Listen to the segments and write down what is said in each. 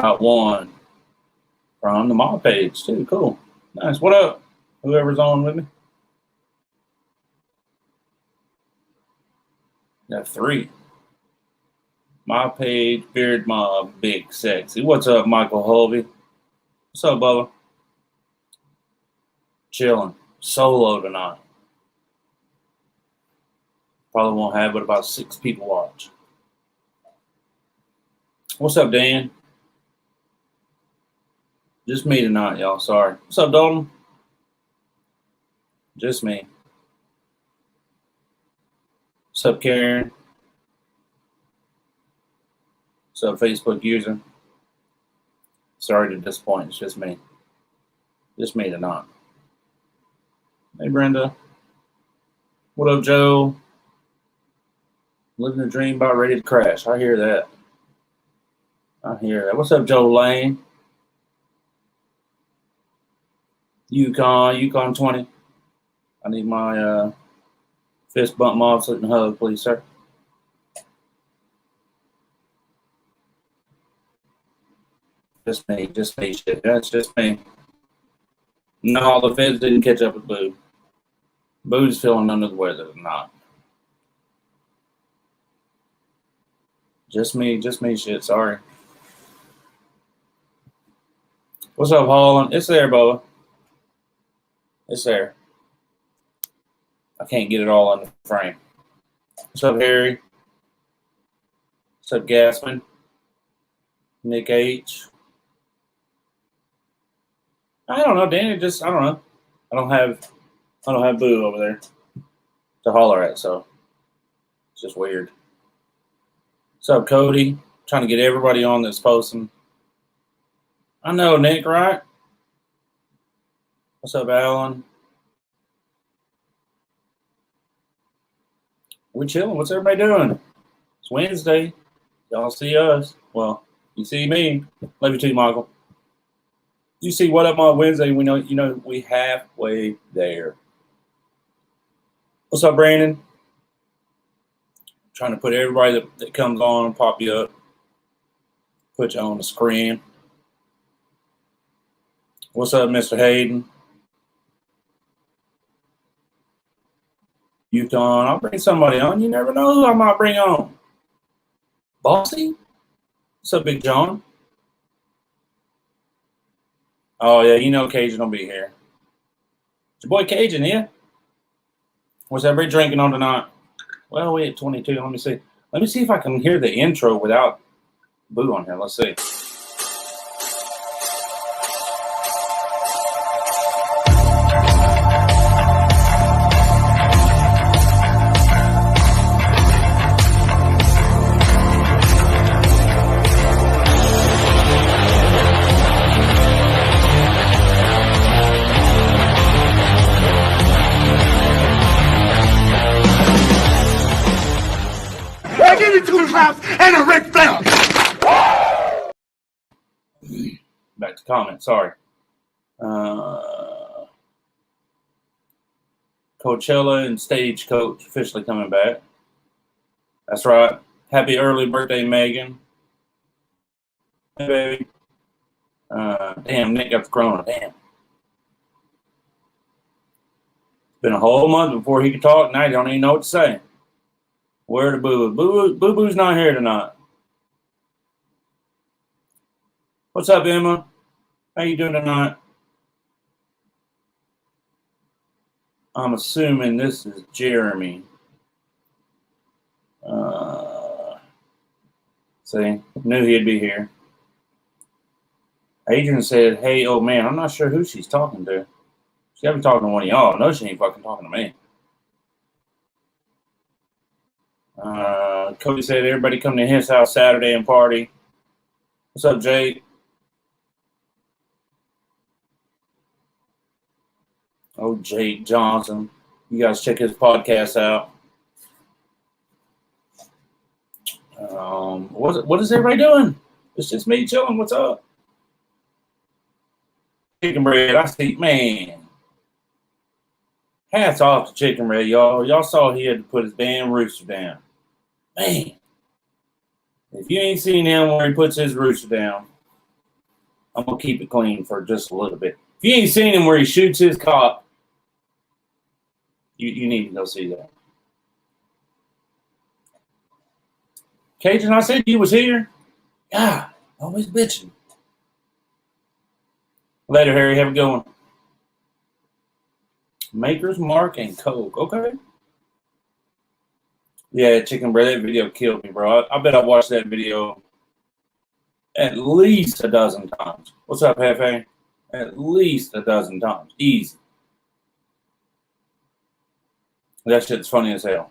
Got one from the Mobb page too. Cool. Nice. What up? Whoever's on with me. Got 3. Mobb page, Beard Mobb, Big Sexy. What's up, Michael Hulvey? What's up, Bubba? Chilling. Solo tonight. Probably won't have but about 6 people watch. What's up, Dan? Just me tonight, y'all. Sorry. What's up, Dalton? Just me. What's up, Karen? What's up, Facebook user? Sorry to disappoint. It's just me. Just me tonight. Hey, Brenda. What up, Joe? Living the dream, about ready to crash. I hear that. I hear that. What's up, Joe Lane? Yukon 20. I need my fist bump mob salute and hug, please, sir. Just me, shit. That's just me. No, the feds didn't catch up with Boo. Boo's feeling under the weather tonight. Just me, shit. Sorry. What's up, Holland? It's there, Bubba. It's there. I can't get it all in the frame. What's up, Harry? What's up, Gaspin? Nick H. I don't know, Danny. I don't know. I don't have Boo over there to holler at, so it's just weird. What's up, Cody? Trying to get everybody on that's posting. I know, Nick, right? What's up, Alan? We chilling. What's everybody doing? It's Wednesday. Y'all see us. Well, you see me. Love you too, Michael. You see what up on Wednesday? We know we halfway there. What's up, Brandon? Trying to put everybody that comes on and pop you up. Put you on the screen. What's up, Mr. Hayden? Yukon. I'll bring somebody on. You never know who I might bring on. Bossy? What's up, Big John? Oh, yeah, Cajun will be here. It's your boy Cajun, yeah? What's everybody drinking on tonight? Well, we at 22. Let me see. Let me see if I can hear the intro without Boo on here. Let's see. And a red flag. Back to comment. Sorry. Coachella and Stagecoach officially coming back. That's right. Happy early birthday, Megan. Hey, baby. Damn, Nick got the corona. Damn. It's been a whole month before he could talk. Now he don't even know what to say. Where the Boo? Boo-Boo's not here tonight. What's up, Emma? How you doing tonight? I'm assuming this is Jeremy. See, knew he'd be here. Adrian said, hey, oh man, I'm not sure who she's talking to. She gotta be talking to one of y'all. No, she ain't fucking talking to me. Cody said everybody come to his house Saturday and party. What's up, Jake? Oh, Jake Johnson. You guys check his podcast out. What is everybody doing? It's just me chilling. What's up? Chicken Bread. I see, man. Hats off to Chicken Bread, y'all. Y'all saw he had to put his damn rooster down. Man. If you ain't seen him where he puts his rooster down, I'm going to keep it clean for just a little bit. If you ain't seen him where he shoots his cock, you need to go see that. Cajun, I said you was here. Yeah, always bitching. Later, Harry. Have a good one. Maker's Mark and Coke. Okay. Yeah, chicken bread. That video killed me, bro. I bet I watched that video at least a dozen times. What's up, Hefe? At least a dozen times. Easy. That shit's funny as hell.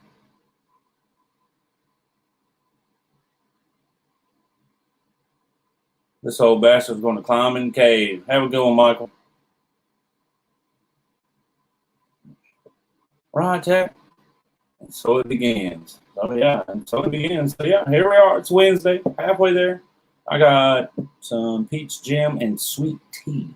This old bastard's going to climb in the cave. Have a good one, Michael. Right, Jack. And so it begins. Oh, yeah. And so it begins. So, yeah, here we are. It's Wednesday. Halfway there. I got some peach jam and sweet tea.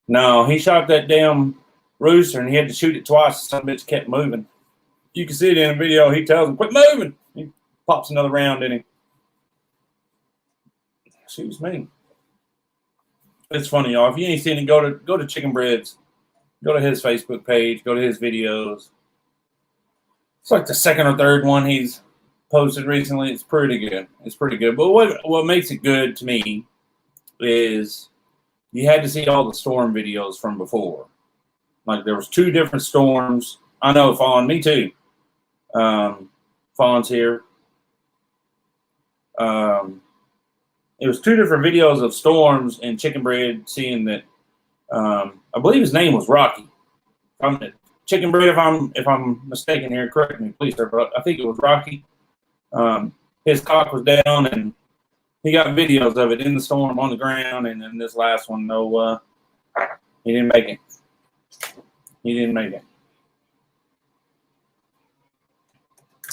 No, he shot that damn rooster and he had to shoot it twice. Some bitch kept moving. You can see it in the video. He tells him, quit moving. He pops another round in him. Excuse me. It's funny, y'all. If you ain't seen it, go to Chicken Breads. Go to his Facebook page. Go to his videos. It's like the second or third one he's posted recently. It's pretty good. It's pretty good. But what makes it good to me is you had to see all the storm videos from before. Like there was 2 different storms. I know, Fawn, me too. Fawn's here. It was 2 different videos of storms and Chicken Bread seeing that. I believe his name was Rocky. Chicken Bread, if I'm mistaken here, correct me, please, sir. But I think it was Rocky. His cock was down, and he got videos of it in the storm on the ground. And then this last one, no, he didn't make it. He didn't make it.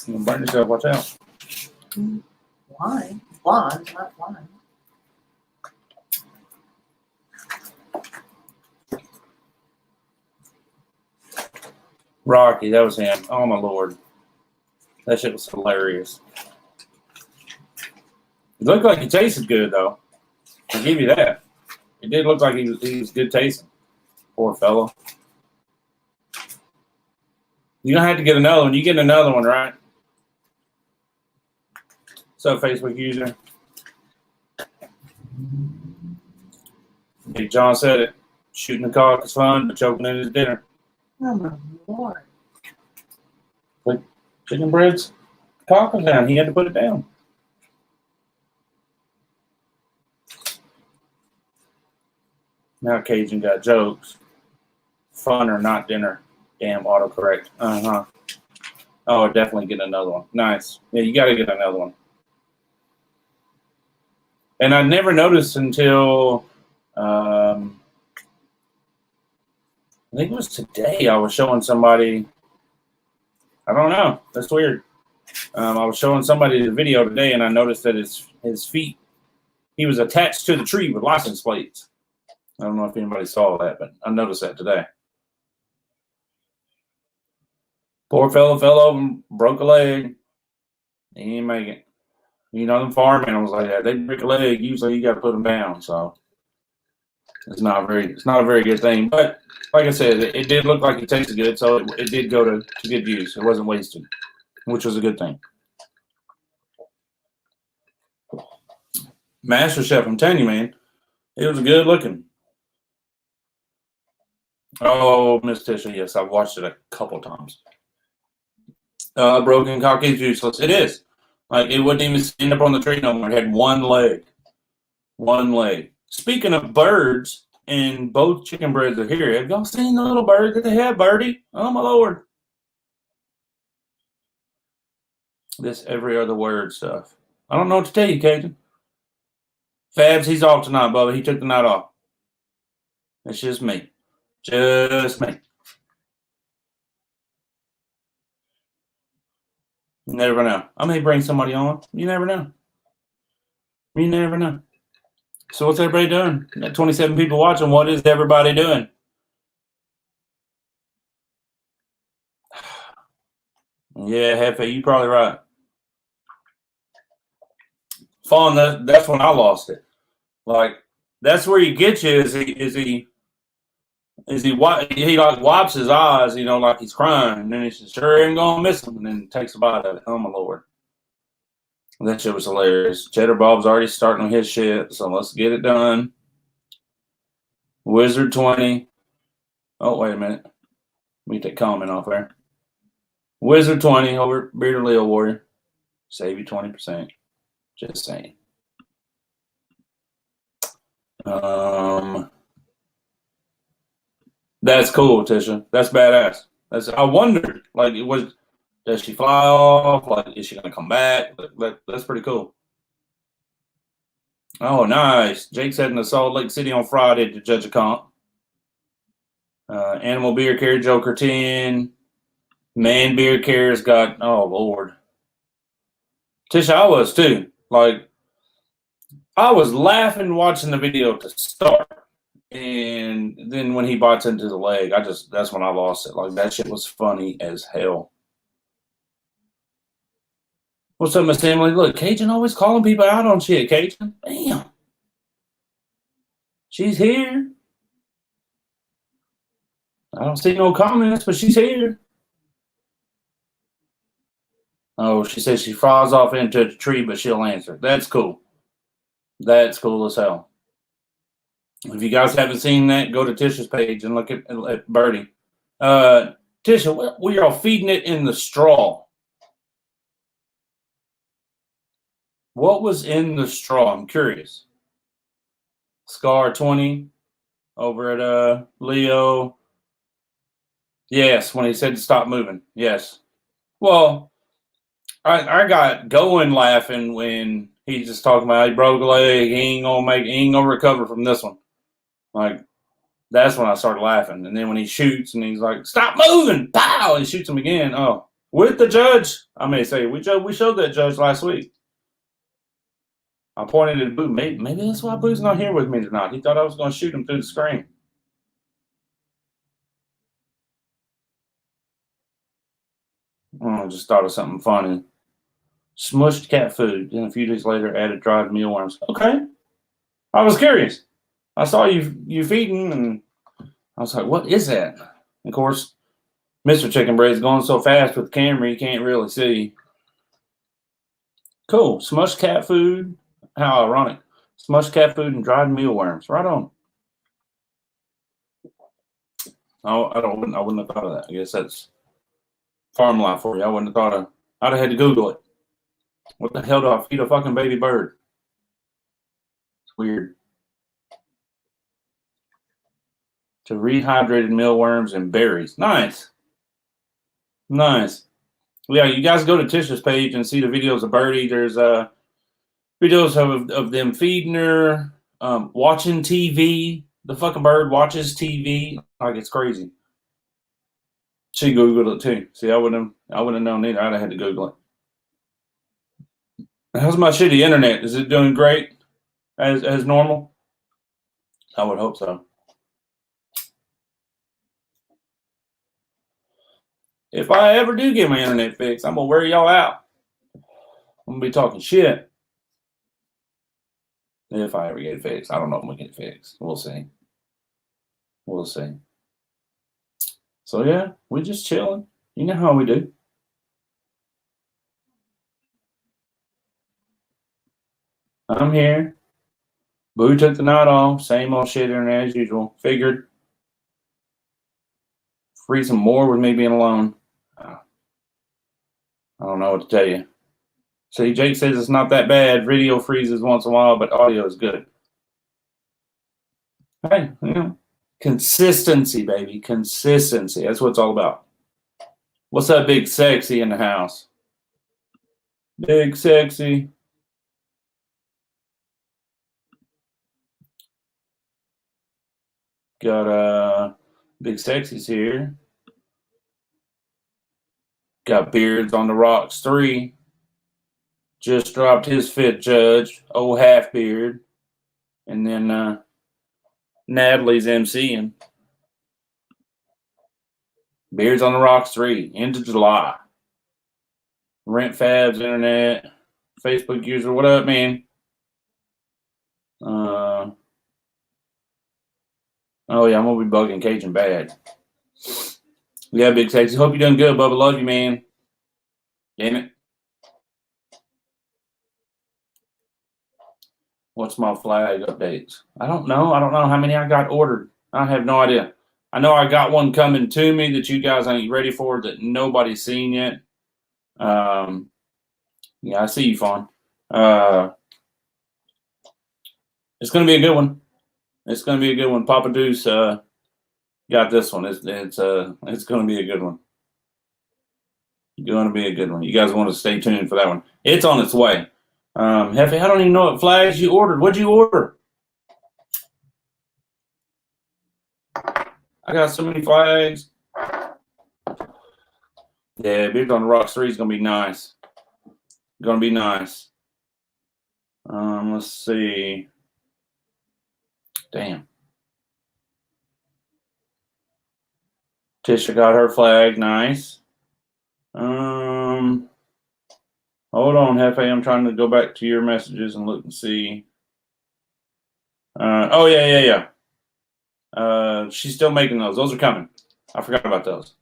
You're gonna burn yourself. Watch out. Wine. Blonde, not wine. Rocky, that was him. Oh my lord, that shit was hilarious. It looked like he tasted good though. I'll give you that. It did look like he was good tasting. Poor fellow. You're gonna have to get another one. You get another one, right? So Facebook user. Big John said it. Shooting the cock is fun, but choking it is dinner. Oh my lord. But Chicken Bread's cock was down. He had to put it down. Now Cajun got jokes. Fun or not dinner. Damn autocorrect. Uh-huh. Oh, definitely get another one. Nice. Yeah, you got to get another one. And I never noticed until, I think it was today, I was showing somebody, I don't know, that's weird. I was showing somebody the video today, and I noticed that his feet, he was attached to the tree with license plates. I don't know if anybody saw that, but I noticed that today. Poor fellow fell over and broke a leg. He didn't make it. You know, them farm animals like that, they break a leg, usually you got to put them down, so it's not a very good thing. But like I said, it did look like it tasted good, so it did go to good use. It wasn't wasted, which was a good thing. Master Chef, I'm telling you, man, it was good looking. Oh, Miss Tisha, yes, I've watched it a couple times. Broken cock is useless. It is. Like, it wouldn't even stand up on the tree no more. It had one leg. One leg. Speaking of birds, and both Chicken Breads are here, have y'all seen the little bird that they have, Birdie? Oh, my Lord. This every other word stuff. I don't know what to tell you, Cajun. Fabs, he's off tonight, Bubba. He took the night off. It's just me. Just me. You never know. I may bring somebody on. You never know. You never know. So what's everybody doing? Got 27 people watching. What is everybody doing? Yeah, Hefe, you're probably right. fun. That's when I lost it. Like, that's where he gets you. He like wipes his eyes, like he's crying, and then he says, "Sure ain't gonna miss him," and then takes a bite of it. Oh my Lord, that shit was hilarious. Cheddar Bob's already starting on his shit, so let's get it done. Wizard 20. Oh, wait a minute. Let me take comment off there. Wizard 20 over Bearded Leo Warrior. Save you 20%. Just saying. That's cool, Tisha. That's badass. I wondered, like, does she fly off? Like, is she gonna come back? That's pretty cool. Oh, nice. Jake's heading to Salt Lake City on Friday to judge a comp. Animal Beer Care Joker 10. Man Beer Care's got, oh Lord. Tisha, I was too. Like, I was laughing watching the video to start. And then when he bites into the leg, that's when I lost it. Like, that shit was funny as hell. What's up, Miss Emily? Look, Cajun always calling people out on shit, Cajun. Damn. She's here. I don't see no comments, but she's here. Oh, she says she flies off into the tree, but she'll answer. That's cool. That's cool as hell. If you guys haven't seen that, go to Tisha's page and look at Birdie. Tisha, we are feeding it in the straw. What was in the straw? I'm curious. Scar 20 over at Leo. Yes, when he said to stop moving. Yes. Well, I got going laughing when he's just talking about he broke a leg. He ain't gonna recover from this one. Like, that's when I started laughing. And then when he shoots and he's like, "Stop moving!" Pow! He shoots him again. Oh, with the judge. I may say we showed that judge last week. I pointed at Boo. Maybe that's why Boo's not here with me tonight. He thought I was going to shoot him through the screen. I just thought of something funny. Smushed cat food. Then a few days later, added dried mealworms. Okay. I was curious. I saw you feeding, and I was like, what is that? Of course, Mr. Chicken Bread's going so fast with the camera, you can't really see. Cool. Smushed cat food. How ironic. Smushed cat food and dried mealworms. Right on. Oh, I wouldn't have thought of that. I guess that's farm life for you. I wouldn't have thought of. I'd have had to Google it. What the hell do I feed a fucking baby bird? It's weird. To rehydrated mealworms and berries. Nice. Nice. Yeah, you guys go to Tisha's page and see the videos of Birdie. There's videos of them feeding her, watching TV. The fucking bird watches TV like it's crazy. She Googled it too. See, I wouldn't have known either. I'd have had to Google it. How's my shitty internet? Is it doing great as normal? I would hope so. If I ever do get my internet fixed, I'm gonna wear y'all out. I'm gonna be talking shit. If I ever get it fixed. I don't know if we get it fixed. We'll see. We'll see. So yeah, we just chilling. You know how we do. I'm here. Boo took the night off. Same old shit internet as usual. Figured. Free some more with me being alone. I don't know what to tell you. See, Jake says it's not that bad. Video freezes once in a while, but audio is good. Hey, consistency, baby. Consistency. That's what it's all about. What's up, Big Sexy in the house? Big Sexy. Got Big Sexy's here. Got Beards on the Rocks 3. Just dropped his fifth judge, old half beard. And then Natalie's MCing. Beards on the Rocks 3, end of July. Rent Fabs Internet, Facebook user, what up, man? Oh yeah, I'm gonna be bugging Cajun bad. Yeah, Big Sexy. Hope you're doing good, Bubba. Love you, man. Damn it. What's my flag updates? I don't know. I don't know how many I got ordered. I have no idea. I know I got one coming to me that you guys ain't ready for that nobody's seen yet. Yeah, I see you, Fawn. It's gonna be a good one. It's gonna be a good one. Papa Deuce got this one. It's gonna be a good one. Going to be a good one. You guys want to stay tuned for that one. It's on its way. Hefe, I don't even know what flags you ordered. What'd you order? I got so many flags. Yeah, Beard on the Rocks 3 is going to be nice. Going to be nice. Let's see. Damn. Tisha got her flag. Nice. Hold on, Hefe. I'm trying to go back to your messages and look and see. Oh, yeah. She's still making those. Those are coming. I forgot about those.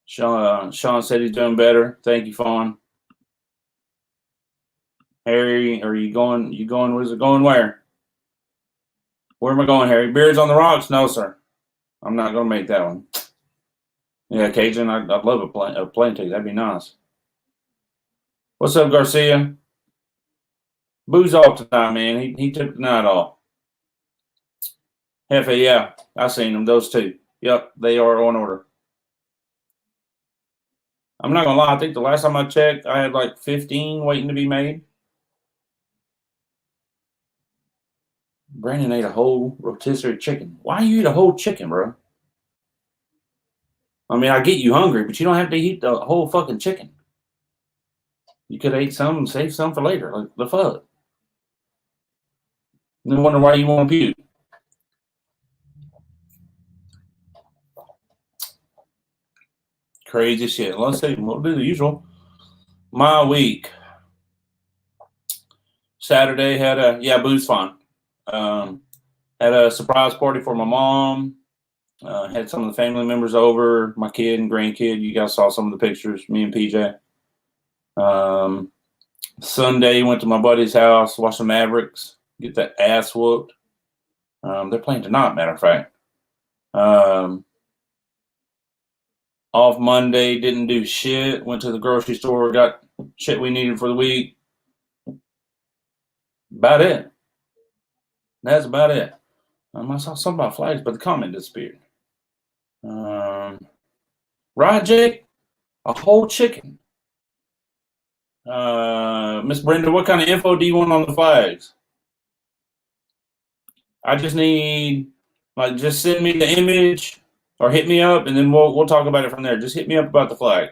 Sean said he's doing better. Thank you, Fawn. Harry, are you going? Where's it going? Where? Where am I going, Harry? Beards on the Rocks? No, sir. I'm not going to make that one. Yeah, Cajun, I'd love a plane ticket. That'd be nice. What's up, Garcia? Boo's off tonight, man. He took the night off. Hefe, yeah. I seen them. Those two. Yep, they are on order. I'm not going to lie. I think the last time I checked, I had like 15 waiting to be made. Brandon ate a whole rotisserie chicken. Why you eat a whole chicken, bro? I mean, I get you hungry, but you don't have to eat the whole fucking chicken. You could have ate some and saved some for later. Like the fuck. No wonder why you want to puke. Crazy shit. Let's see. We'll do the usual. My week. Saturday had booze fun. Had a surprise party for my mom. Had some of the family members over, my kid and grandkid. You guys saw some of the pictures, me and PJ. Sunday, went to my buddy's house, watched the Mavericks, get that ass whooped. They're playing tonight, matter of fact. Off Monday, didn't do shit. Went to the grocery store, got shit we needed for the week. About it. That's about it. I saw something about flags, but the comment disappeared. Right, Jake? A whole chicken. Miss Brenda, what kind of info do you want on the flags? I just need, just send me the image or hit me up, and then we'll talk about it from there. Just hit me up about the flag.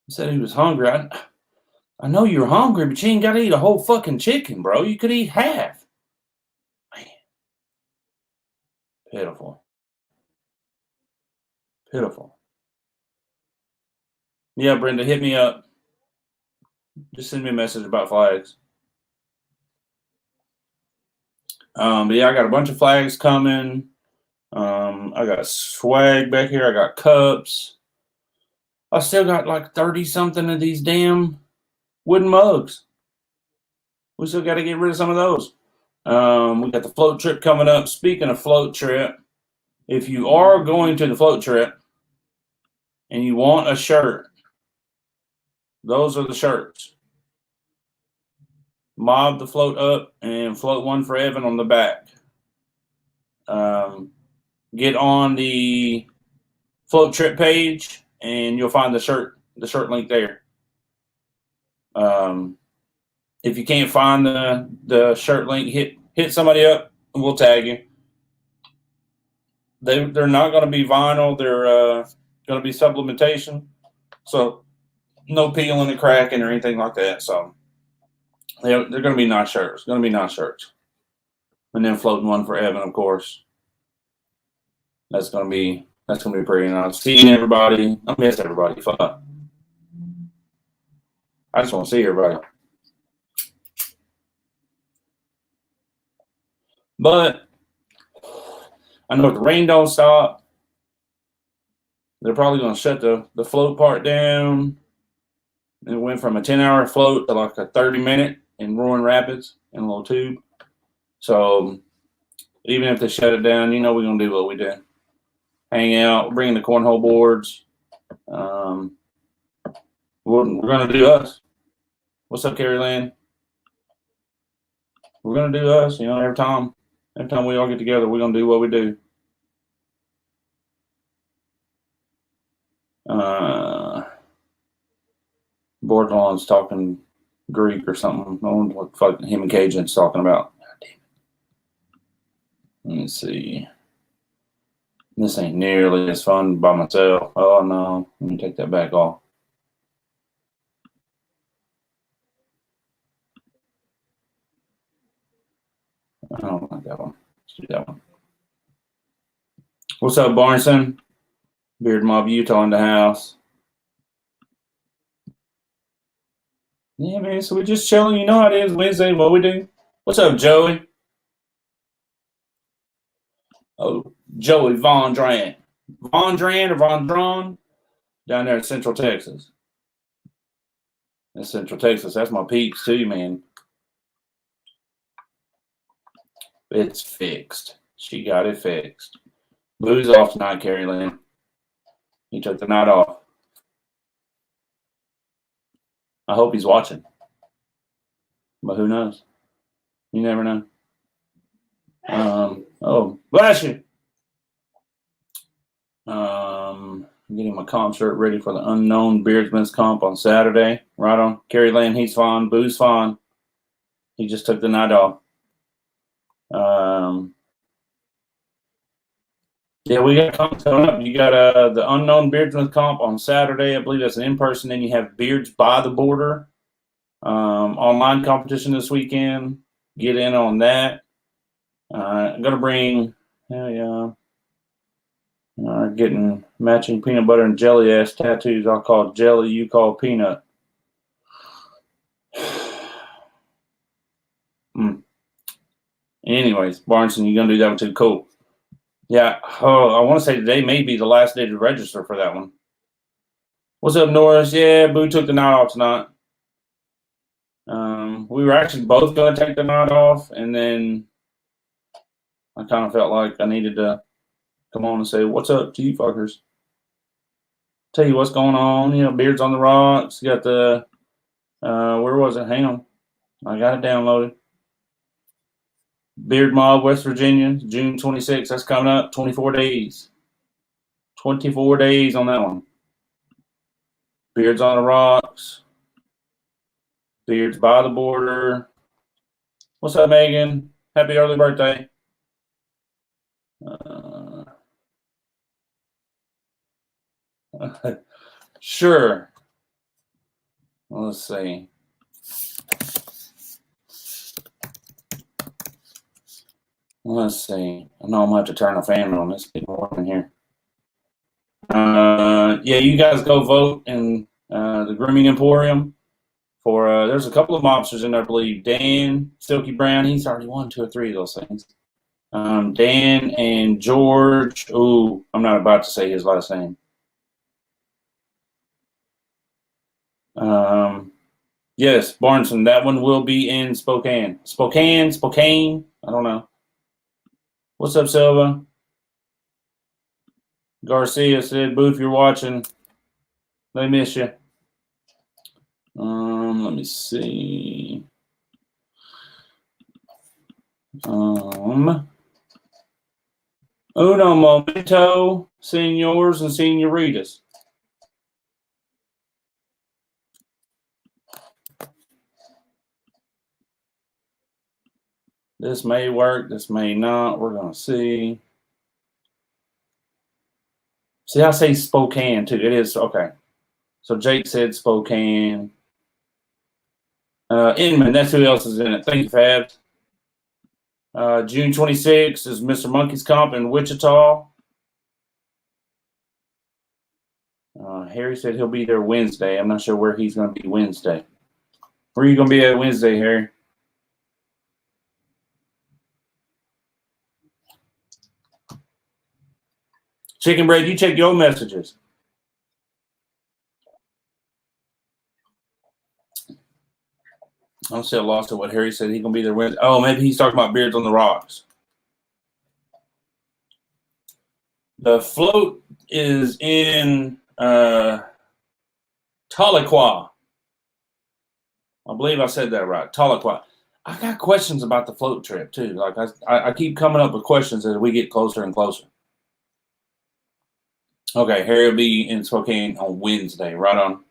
He said he was hungry. I know you're hungry, but you ain't got to eat a whole fucking chicken, bro. You could eat half. Man. Pitiful. Yeah, Brenda, hit me up. Just send me a message about flags. But yeah, I got a bunch of flags coming. I got swag back here. I got cups. I still got like 30 something of these damn wooden mugs. We still got to get rid of some of those. We got the float trip coming up. Speaking of float trip, if you are going to the float trip and you want a shirt, those are the shirts. Mobb the float up and float one for Evan on the back. Get on the float trip page and you'll find the shirt link there. If you can't find the shirt link, hit somebody up and we'll tag you. They're not going to be vinyl. They're going to be supplementation. So no peeling and cracking or anything like that. So they're going to be nice shirts. And then floating one for Evan, of course. That's going to be pretty nice. Seeing everybody. I miss everybody. Fuck. I just want to see everybody. But I know if the rain don't stop, they're probably going to shut the float part down. It went from a 10-hour float to like a 30-minute in Roaring Rapids in a little tube. So even if they shut it down, we're going to do what we do. Hang out, bring the cornhole boards. We're going to do us. What's up, Carrie Lynn? We're going to do us. Every time we all get together, we're going to do what we do. Borderline's talking Greek or something. I don't know what the fuck him and Cajun's talking about. Let me see. This ain't nearly as fun by myself. Oh no, let me take that back off. I don't like that one. Let's do that one. What's up, Barnson? Beard Mob Utah in the house. Yeah, man, so we're just chilling. You know how it is Wednesday, what we do. What's up, Joey? Oh, Joey Vondran. Vondran or Vondron? Down there in Central Texas. In Central Texas, that's my peeps too, man. It's fixed. She got it fixed. Boo's off tonight, Carrie Lynn. He took the night off. I hope he's watching. But who knows? You never know. Oh, bless you. Getting my comp shirt ready for the unknown Beardsman's comp on Saturday. Right on. Carrie Lynn, he's fine. Boo's fine. He just took the night off. Yeah, we got comps coming up. You got the unknown Beardsman's comp on Saturday. I believe that's an in-person. Then you have Beards by the Border. Online competition this weekend. Get in on that. I'm going to bring, getting matching peanut butter and jelly ass tattoos. I'll call jelly, you call peanut. Anyways, Barnson, you're going to do that one too. Cool. Yeah, I want to say today may be the last day to register for that one. What's up, Norris? Yeah, Boo took the night off tonight. We were actually both going to take the night off, and then I kind of felt like I needed to come on and say, what's up to you fuckers? Tell you what's going on. Beards on the Rocks. You got the, where was it? Hang on. I got it downloaded. Beard Mob, West Virginia, June 26th. That's coming up. 24 days. 24 days on that one. Beards on the Rocks. Beards by the Border. What's up, Megan? Happy early birthday. Sure. Let's see. Let's see. I know I'm going to have to turn a fan on. It's getting warm in here. Yeah, you guys go vote in the Grooming Emporium for, there's a couple of mobsters in there, I believe. Dan, Silky Brown, he's already won 2 or 3 of those things. Dan and George. Ooh, I'm not about to say his last name. Yes, Barnson, that one will be in Spokane. Spokane? I don't know. What's up, Silva? Garcia said, Boo, if you're watching, they miss you. Let me see. Uno momento, senors and senoritas. This may work. This may not. We're going to see. See, I say Spokane, too. It is. Okay. So Jake said Spokane. Inman, that's who else is in it. Thank you, Fabs. June 26th is Mr. Monkey's Comp in Wichita. Harry said he'll be there Wednesday. I'm not sure where he's going to be Wednesday. Where are you going to be at Wednesday, Harry? Chicken Bread, you check your messages. I'm still lost at what Harry said. He's going to be there Wednesday. Oh, maybe he's talking about Beards on the Rocks. The float is in Tahlequah. I believe I said that right. Tahlequah. I got questions about the float trip, too. Like I keep coming up with questions as we get closer and closer. Okay, Harry will be in Spokane on Wednesday. Right on.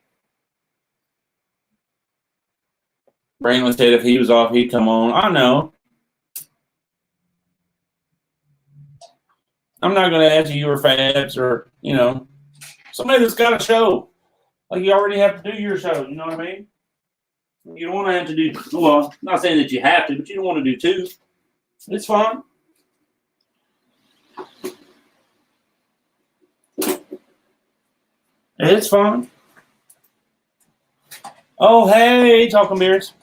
Brainless said if he was off, he'd come on. I know. I'm not going to ask you or Fabs or, somebody that's got a show. Like you already have to do your show. You know what I mean? You don't want to have to do, well, not saying that you have to, but you don't want to do two. It's fine. It's fun. Oh, hey, Talking Beers.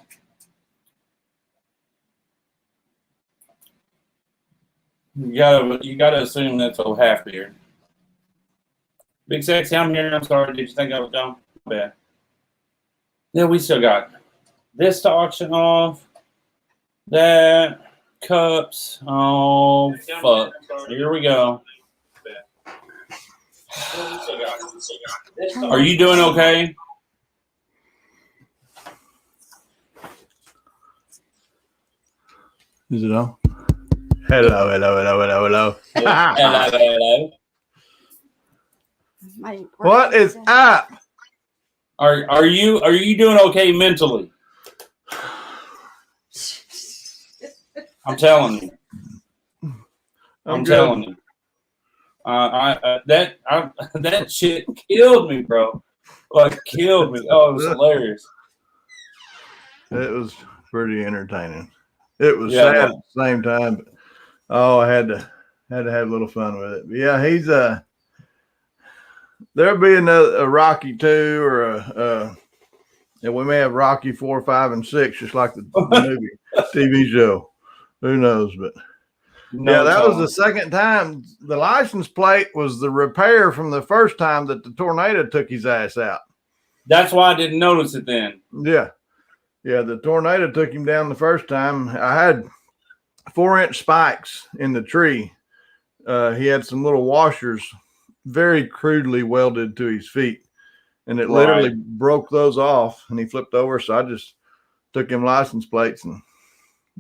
You gotta assume that's a half beer. Big Sexy, I'm here. I'm sorry. Did you think I was gone? Bad. Yeah, we still got this to auction off. That. Cups. Oh, fuck. Here we go. Are you doing okay? Is it on? Hello. Hello. What is up? Are you doing okay mentally? I'm telling you. I'm telling you. That shit killed me, bro. Like killed me. Oh, it was hilarious. It was pretty entertaining. It was sad at the same time. But, I had to have a little fun with it. But yeah, he's there'll be a Rocky 2 or and we may have Rocky 4, 5, and 6, just like the movie TV show. Who knows? But yeah, that was the second time. The license plate was the repair from the first time that the tornado took his ass out. That's why I didn't notice it then. Yeah. Yeah, the tornado took him down the first time. I had 4-inch spikes in the tree. He had some little washers very crudely welded to his feet. And it literally broke those off, and he flipped over. So I just took him license plates, and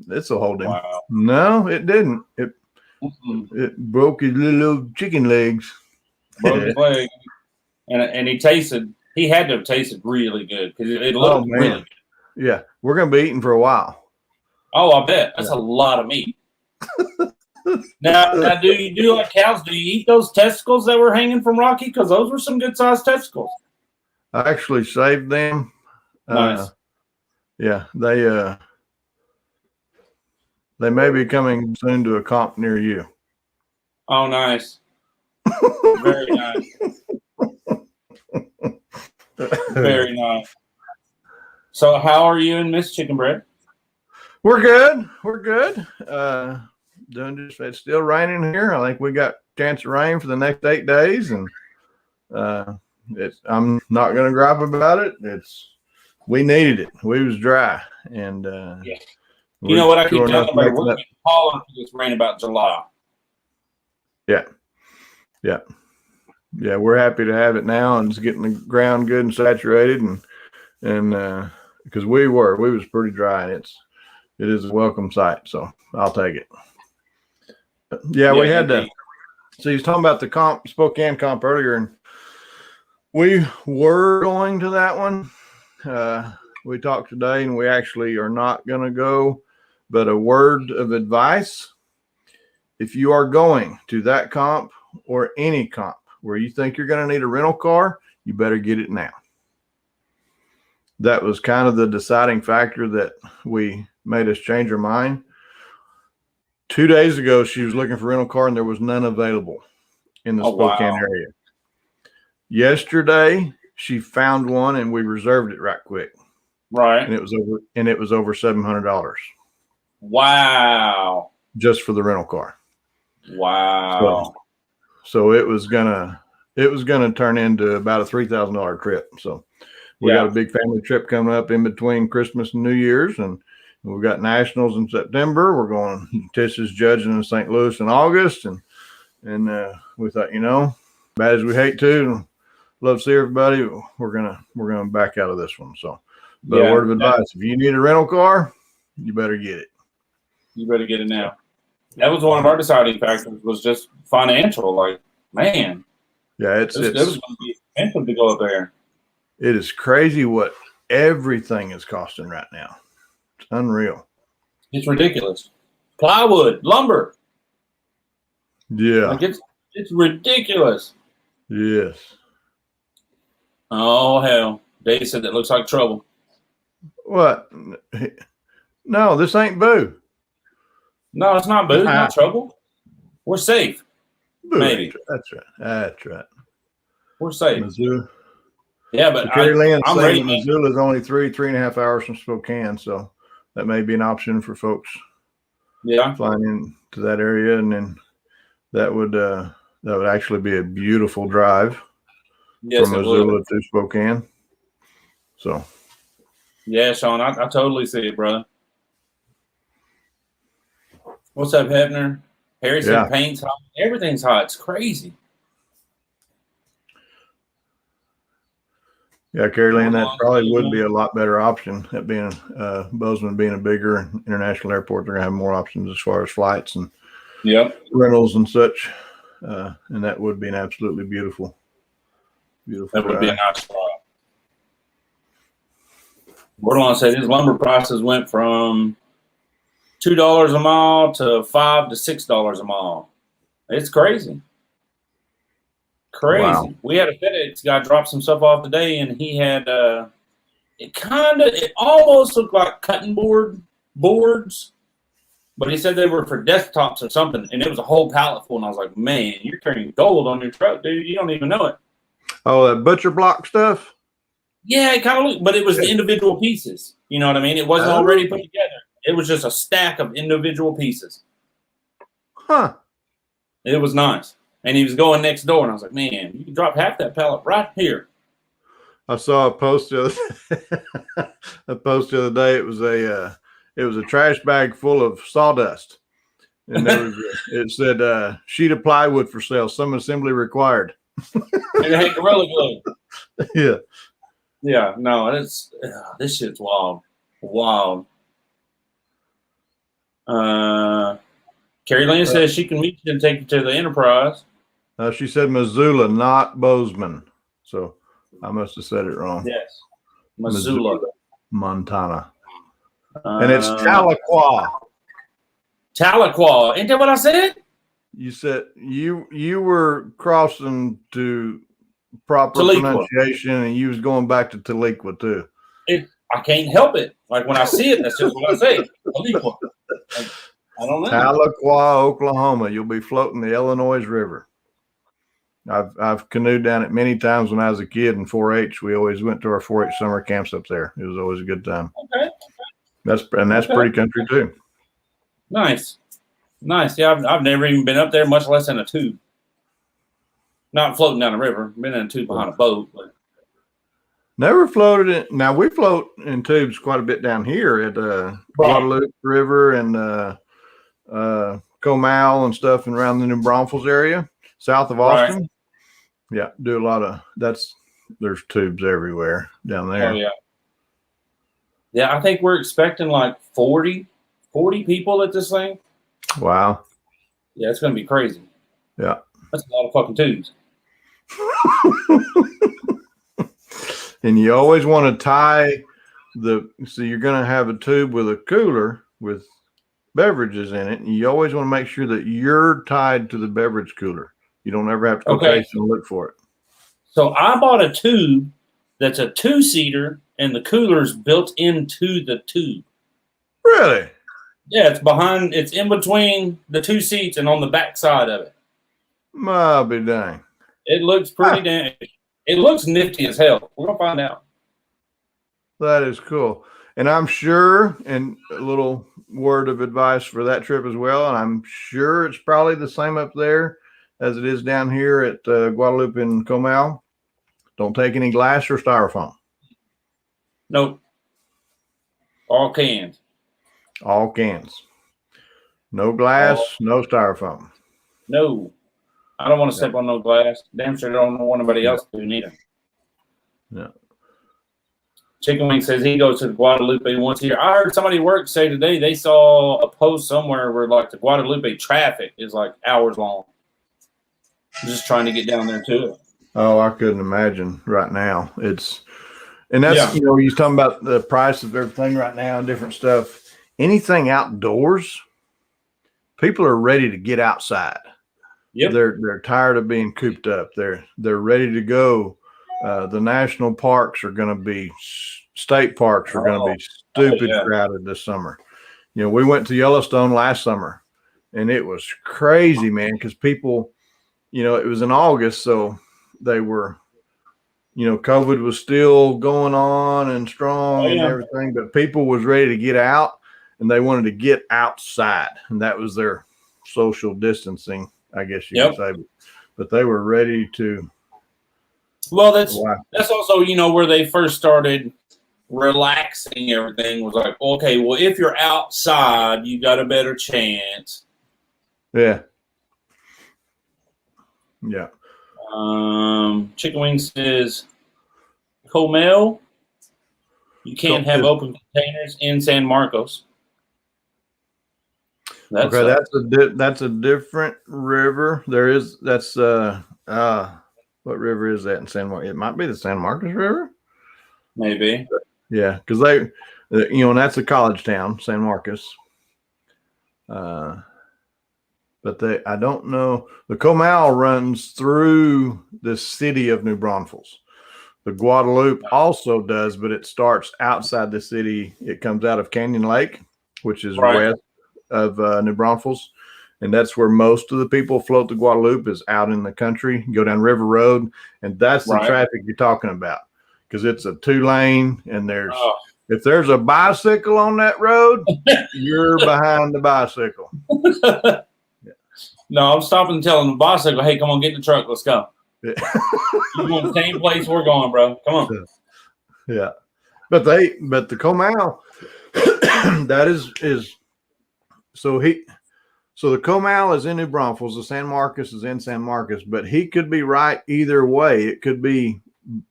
this will hold him. Wow. No, it didn't. It broke his little chicken legs. Broke his leg. And he had to have tasted really good because it looked really good. Yeah, we're going to be eating for a while. Oh, I bet. That's a lot of meat. Now, do you do like cows? Do you eat those testicles that were hanging from Rocky? Because those were some good-sized testicles. I actually saved them. Nice. Yeah, they may be coming soon to a comp near you. Oh, nice. Very nice. Very nice. So how are you and Miss Chicken Bread? We're good. We're good. It's still raining here. I think we got a chance of rain for the next 8 days, and I'm not going to gripe about it. We needed it. We was dry, and yeah. You know what I keep telling everybody? We're getting calling for this rain about July. Yeah. We're happy to have it now, and it's getting the ground good and saturated, and because we was pretty dry, and it is a welcome sight. So I'll take it. Yeah, we had to. So he's talking about the Spokane comp earlier, and we were going to that one. We talked today, and we actually are not going to go. But a word of advice: if you are going to that comp or any comp where you think you're going to need a rental car, you better get it now. That was kind of the deciding factor that made us change our mind. 2 days ago, she was looking for a rental car, and there was none available in the Spokane area. Yesterday, she found one, and we reserved it right quick. Right, and it was over $700. Wow! Just for the rental car. Wow! So it was gonna turn into about a $3,000 trip. So we got a big family trip coming up in between Christmas and New Year's, and we've got nationals in September. We're going Tish's judging in St. Louis in August, and we thought, bad as we hate to, love to see everybody, we're gonna back out of this one. So, but a word of advice: if you need a rental car, you better get it. You better get it now. That was one of our deciding factors, was just financial. Like, man, yeah, it was going to be expensive to go up there. It is crazy what everything is costing right now. It's unreal. It's ridiculous. Plywood, lumber. Yeah, like it's ridiculous. Yes. Oh hell! Dave said that looks like trouble. What? No, this ain't Boo. No, it's not Boo. It's not trouble. We're safe. Boo, Maybe. That's right. That's right. We're safe. Missoula. Yeah, but Carrie Lynn I'm saying ready. Missoula is only 3.5 hours from Spokane, so that may be an option for folks. Yeah, flying into that area, and then that would actually be a beautiful drive from Missoula to Spokane. So, yeah, Sean, I totally see it, brother. What's up, Hebner? Harry said paint's hot. Everything's hot. It's crazy. Yeah, Carrie Lynn, that probably would be a lot better option. That being Bozeman being a bigger international airport, they're gonna have more options as far as flights and rentals and such. And that would be an absolutely beautiful. That would be a nice spot. What do I say? These lumber prices went from $2 a mile to $5 to $6 a mile. It's crazy. Crazy. Wow. We had a FedEx guy drop some stuff off today, and he had it almost looked like cutting boards, but he said they were for desktops or something, and it was a whole pallet full. And I was like, man, you're carrying gold on your truck, dude. You don't even know it. Oh, that butcher block stuff? Yeah, it kind of looked, but it was the individual pieces. You know what I mean? It wasn't already put together. It was just a stack of individual pieces. Huh. It was nice. And he was going next door, and I was like, man, you can drop half that pallet right here. I saw a post the other day. It was a trash bag full of sawdust. And it said sheet of plywood for sale, some assembly required. And it had Gorilla Glue. Yeah. Yeah, no, this shit's wild. Wild. Carrie Lynn says she can meet you and take you to the Enterprise. She said Missoula, not Bozeman. So I must have said it wrong. Yes. Missoula. Montana. And it's Tahlequah. Tahlequah. Ain't that what I said? You said you were crossing to proper pronunciation, and you was going back to Tahlequah too. I can't help it. Like when I see it, that's just what I say. Tahlequah. I don't know. Tahlequah, Oklahoma. You'll be floating the Illinois River. I've canoed down it many times when I was a kid in 4-H. We always went to our 4-H summer camps up there. It was always a good time. Okay. That's pretty country too. Nice. Yeah, I've never even been up there, much less in a tube. Not floating down a river. Been in a tube behind a boat. But. Never floated in. Now we float in tubes quite a bit down here at Guadalupe River and Comal and stuff, and around the New Braunfels area, south of Austin. Right. Yeah, do a lot of that's. There's tubes everywhere down there. Oh yeah. Yeah, I think we're expecting like 40 people at this thing. Wow. Yeah, it's gonna be crazy. Yeah. That's a lot of fucking tubes. And you always want to tie so you're going to have a tube with a cooler with beverages in it. And you always want to make sure that you're tied to the beverage cooler. You don't ever have to go taste and look for it. So I bought a tube that's a 2-seater and the cooler's built into the tube. Really? Yeah, it's in between the 2 seats and on the back side of it. I'll be dang. It looks pretty damn. It looks nifty as hell. We're gonna find out. That is cool, and I'm sure. And a little word of advice for that trip as well. And I'm sure it's probably the same up there as it is down here at Guadalupe and Comal. Don't take any glass or styrofoam. Nope. All cans. All cans. No glass, no styrofoam. No. I don't want to step on no glass. Damn sure don't want anybody else to neither. Yeah. Chicken Wing says he goes to Guadalupe once a year. I heard somebody at work say today they saw a post somewhere where like the Guadalupe traffic is like hours long. Just trying to get down there to it. Oh, I couldn't imagine right now. And that's, you know, you're talking about the price of everything right now and different stuff. Anything outdoors, people are ready to get outside. Yep. They're tired of being cooped up. They're ready to go. The national parks are going to be, state parks are going to be stupid crowded this summer. You know, we went to Yellowstone last summer, and it was crazy, man, because people, you know, it was in August, so they were, you know, COVID was still going on and strong and everything, but people was ready to get out, and they wanted to get outside, and that was their social distancing, I guess you could say. But they were ready to. Well, that's also, you know, where they first started relaxing everything was like, okay, well, if you're outside, you got a better chance. Yeah. Yeah. Chicken Wing says, Comel, you can't have open containers in San Marcos. That's a different river. What river is that in San Marcos? It might be the San Marcos River. Maybe. Yeah, because they, you know, and that's a college town, San Marcos. But I don't know. The Comal runs through the city of New Braunfels. The Guadalupe also does, but it starts outside the city. It comes out of Canyon Lake, which is west of New Braunfels. And that's where most of the people float the Guadalupe is out in the country, go down River Road. And that's the traffic you're talking about, because it's a 2-lane, and if there's a bicycle on that road, you're behind the bicycle. No, I'm stopping and telling the bicycle, hey, come on, get in the truck. Let's go. You're going to the same place we're going, bro. Come on. Yeah. But the Comal, that is so the Comal is in New Braunfels, the San Marcos is in San Marcos, but he could be right either way. It could be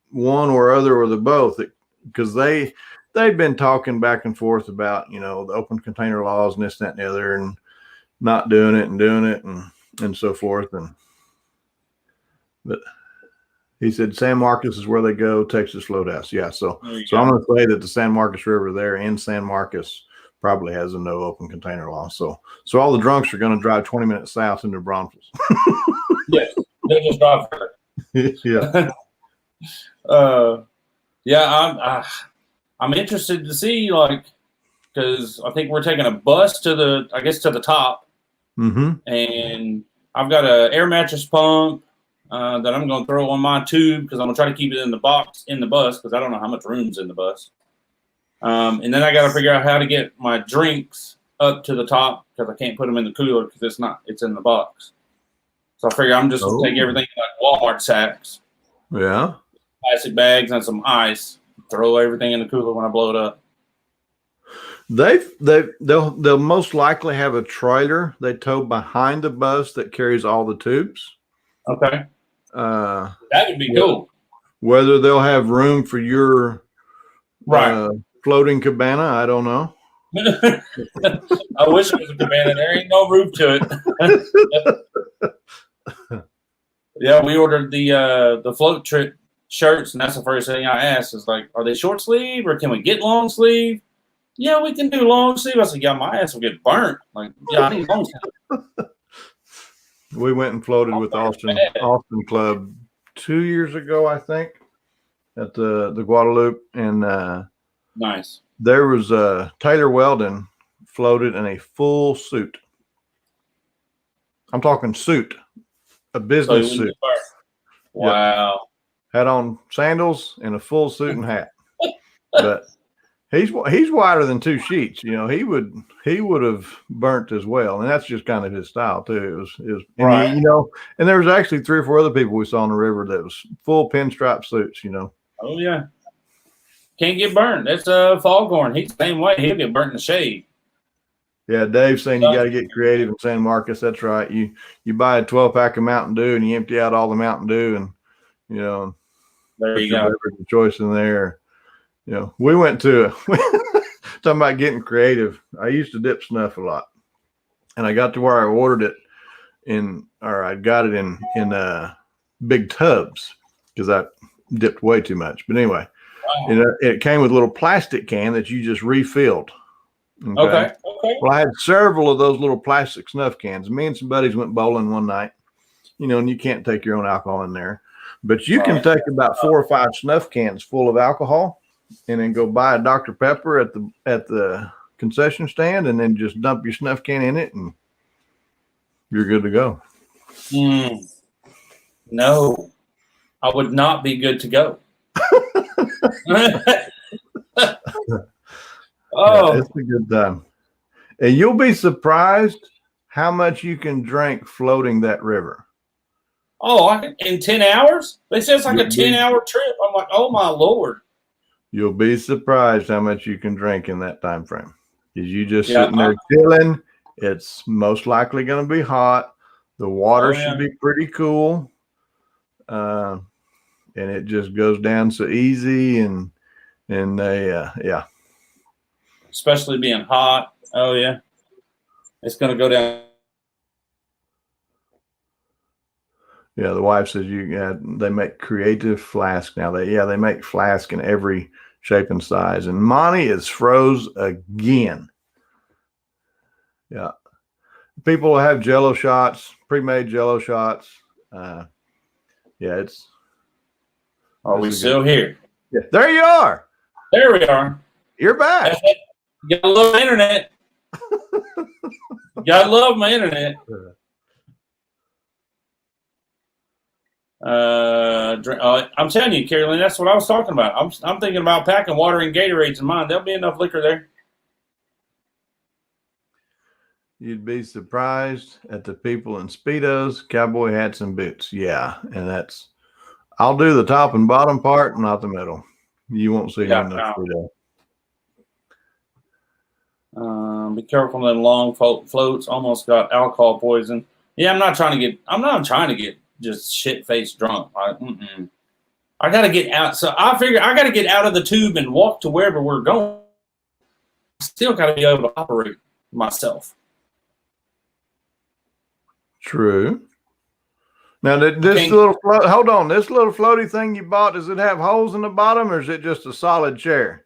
one or other or the both, because they've been talking back and forth about, you know, the open container laws and this, that, and the other, and not doing it and doing it and so forth. But he said San Marcos is where they go, Texas Floathouse. Yeah, so I'm going to say that the San Marcos River there in San Marcos probably has a no open container law. So all the drunks are going to drive 20 minutes south into Braunfels. Yes, they just drive further. Yeah. I'm interested to see, like, because I think we're taking a bus to the top. Mm-hmm. And I've got an air mattress pump that I'm going to throw on my tube, because I'm going to try to keep it in the box in the bus, because I don't know how much room's in the bus. And then I got to figure out how to get my drinks up to the top, because I can't put them in the cooler because it's in the box. So I figure I'm just going to take everything in like Walmart sacks. Yeah. Plastic bags and some ice. Throw everything in the cooler when I blow it up. They'll most likely have a trailer they tow behind the bus that carries all the tubes. Okay. That would be cool. Whether they'll have room for your floating cabana, I don't know. I wish it was a cabana. There ain't no roof to it. Yeah, we ordered the float trip shirts, and that's the first thing I asked is like, are they short sleeve or can we get long sleeve? Yeah, we can do long sleeve. I said, yeah, my ass will get burnt. Like, yeah, I need long sleeve. We went and floated with Austin Club 2 years ago, I think, at the Guadalupe, and nice. There was Taylor Weldon floated in a full suit. I'm talking suit, a business suit. Wow. Yep. Had on sandals and a full suit and hat. But He's wider than 2 sheets. You know, he would have burnt as well, and that's just kind of his style too. It was and Right. you know, and there was actually 3 or 4 other people we saw on the river that was full pinstripe suits. You know. Oh yeah. Can't get burned. That's Foghorn. He's the same way. He'll get burnt in the shade. Yeah, Dave's saying you got to get creative in San Marcos. That's right. You buy a 12-pack of Mountain Dew and you empty out all the Mountain Dew, and you know, There put you your go. beverage of choice in there. You know, we went to talking about getting creative. I used to dip snuff a lot, and I got to where I ordered it I got it in big tubs because I dipped way too much. But anyway, Wow. it came with a little plastic can that you just refilled. Okay. Well, I had several of those little plastic snuff cans. Me and some buddies went bowling one night, you know, and you can't take your own alcohol in there, but you can take about 4 or 5 snuff cans full of alcohol and then go buy a Dr. Pepper at the concession stand and then just dump your snuff can in it and you're good to go. No, I would not be good to go. Oh, Yeah, it's a good time. And you'll be surprised how much you can drink floating that river. in 10 hours? They say it's like a 10-hour trip. I'm like, oh my Lord. You'll be surprised how much you can drink in that time frame. Because you just sitting there chilling. It's most likely going to be hot. The water should be pretty cool. And it just goes down so easy and yeah. Especially being hot. Oh yeah. It's going to go down. Yeah, the wife says they make creative flask now. They make flask in every shape and size. And Monty is froze again. Yeah. People have Jello shots, pre-made Jello shots. Yeah, it's. Are we still here? Yeah, there you are. There we are. You're back. You gotta love my internet. You gotta love my internet. I'm telling you, Carolyn, that's what I was talking about. I'm thinking about packing water and Gatorades in mine. There'll be enough liquor there. You'd be surprised at the people in Speedos, cowboy hats, and boots. Yeah, and I'll do the top and bottom part, not the middle. You won't see me in the Speedo. Be careful of them long floats. Almost got alcohol poison. Yeah, I'm not trying to get just shit-faced drunk. I got to get out. So I figure I got to get out of the tube and walk to wherever we're going. I still got to be able to operate myself. True. Now, this little floaty thing you bought, does it have holes in the bottom or is it just a solid chair?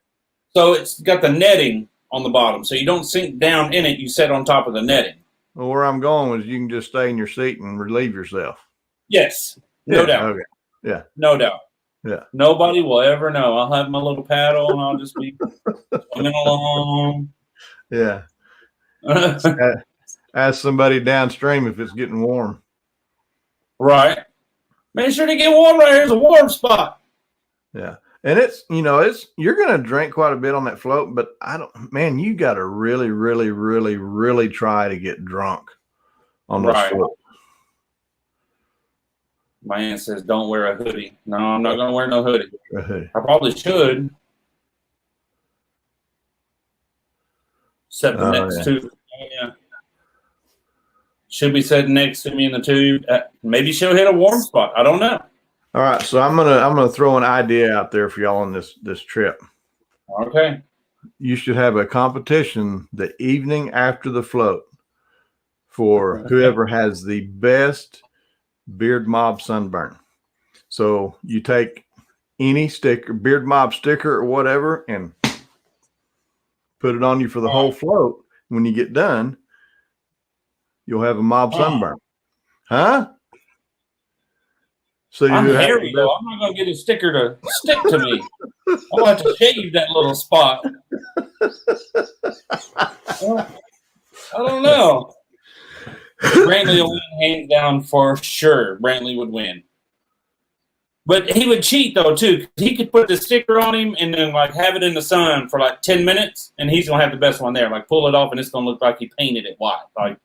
So it's got the netting on the bottom. So you don't sink down in it. You sit on top of the netting. Well, where I'm going is you can just stay in your seat and relieve yourself. Yes. No doubt. Okay. Yeah. No doubt. Yeah. Nobody will ever know. I'll have my little paddle and I'll just be swimming along. Yeah. Ask somebody downstream if it's getting warm. Right. Make sure to get warm right here's a warm spot. Yeah. And you're going to drink quite a bit on that float, but you got to really, really, really, really try to get drunk on those floats. My aunt says, don't wear a hoodie. No, I'm not going to wear no hoodie. I probably should. Except the next tube. Yeah. Should be sitting next to me in the tube. Maybe she'll hit a warm spot. I don't know. All right, so I'm gonna throw an idea out there for y'all on this trip. Okay. You should have a competition the evening after the float for whoever has the best Beard Mobb sunburn. So you take any sticker, Beard Mobb sticker or whatever, and put it on you for the whole float. When you get done, you'll have a Mobb sunburn. Huh? So I'm hairy, though. I'm not going to get a sticker to stick to me. I'm going to have to shave that little spot. I don't know. Brantley will win hands down for sure. Brantley would win. But he would cheat though too. 'Cause he could put the sticker on him and then like have it in the sun for like 10 minutes, and he's gonna have the best one there. Like pull it off, and it's gonna look like he painted it white. Like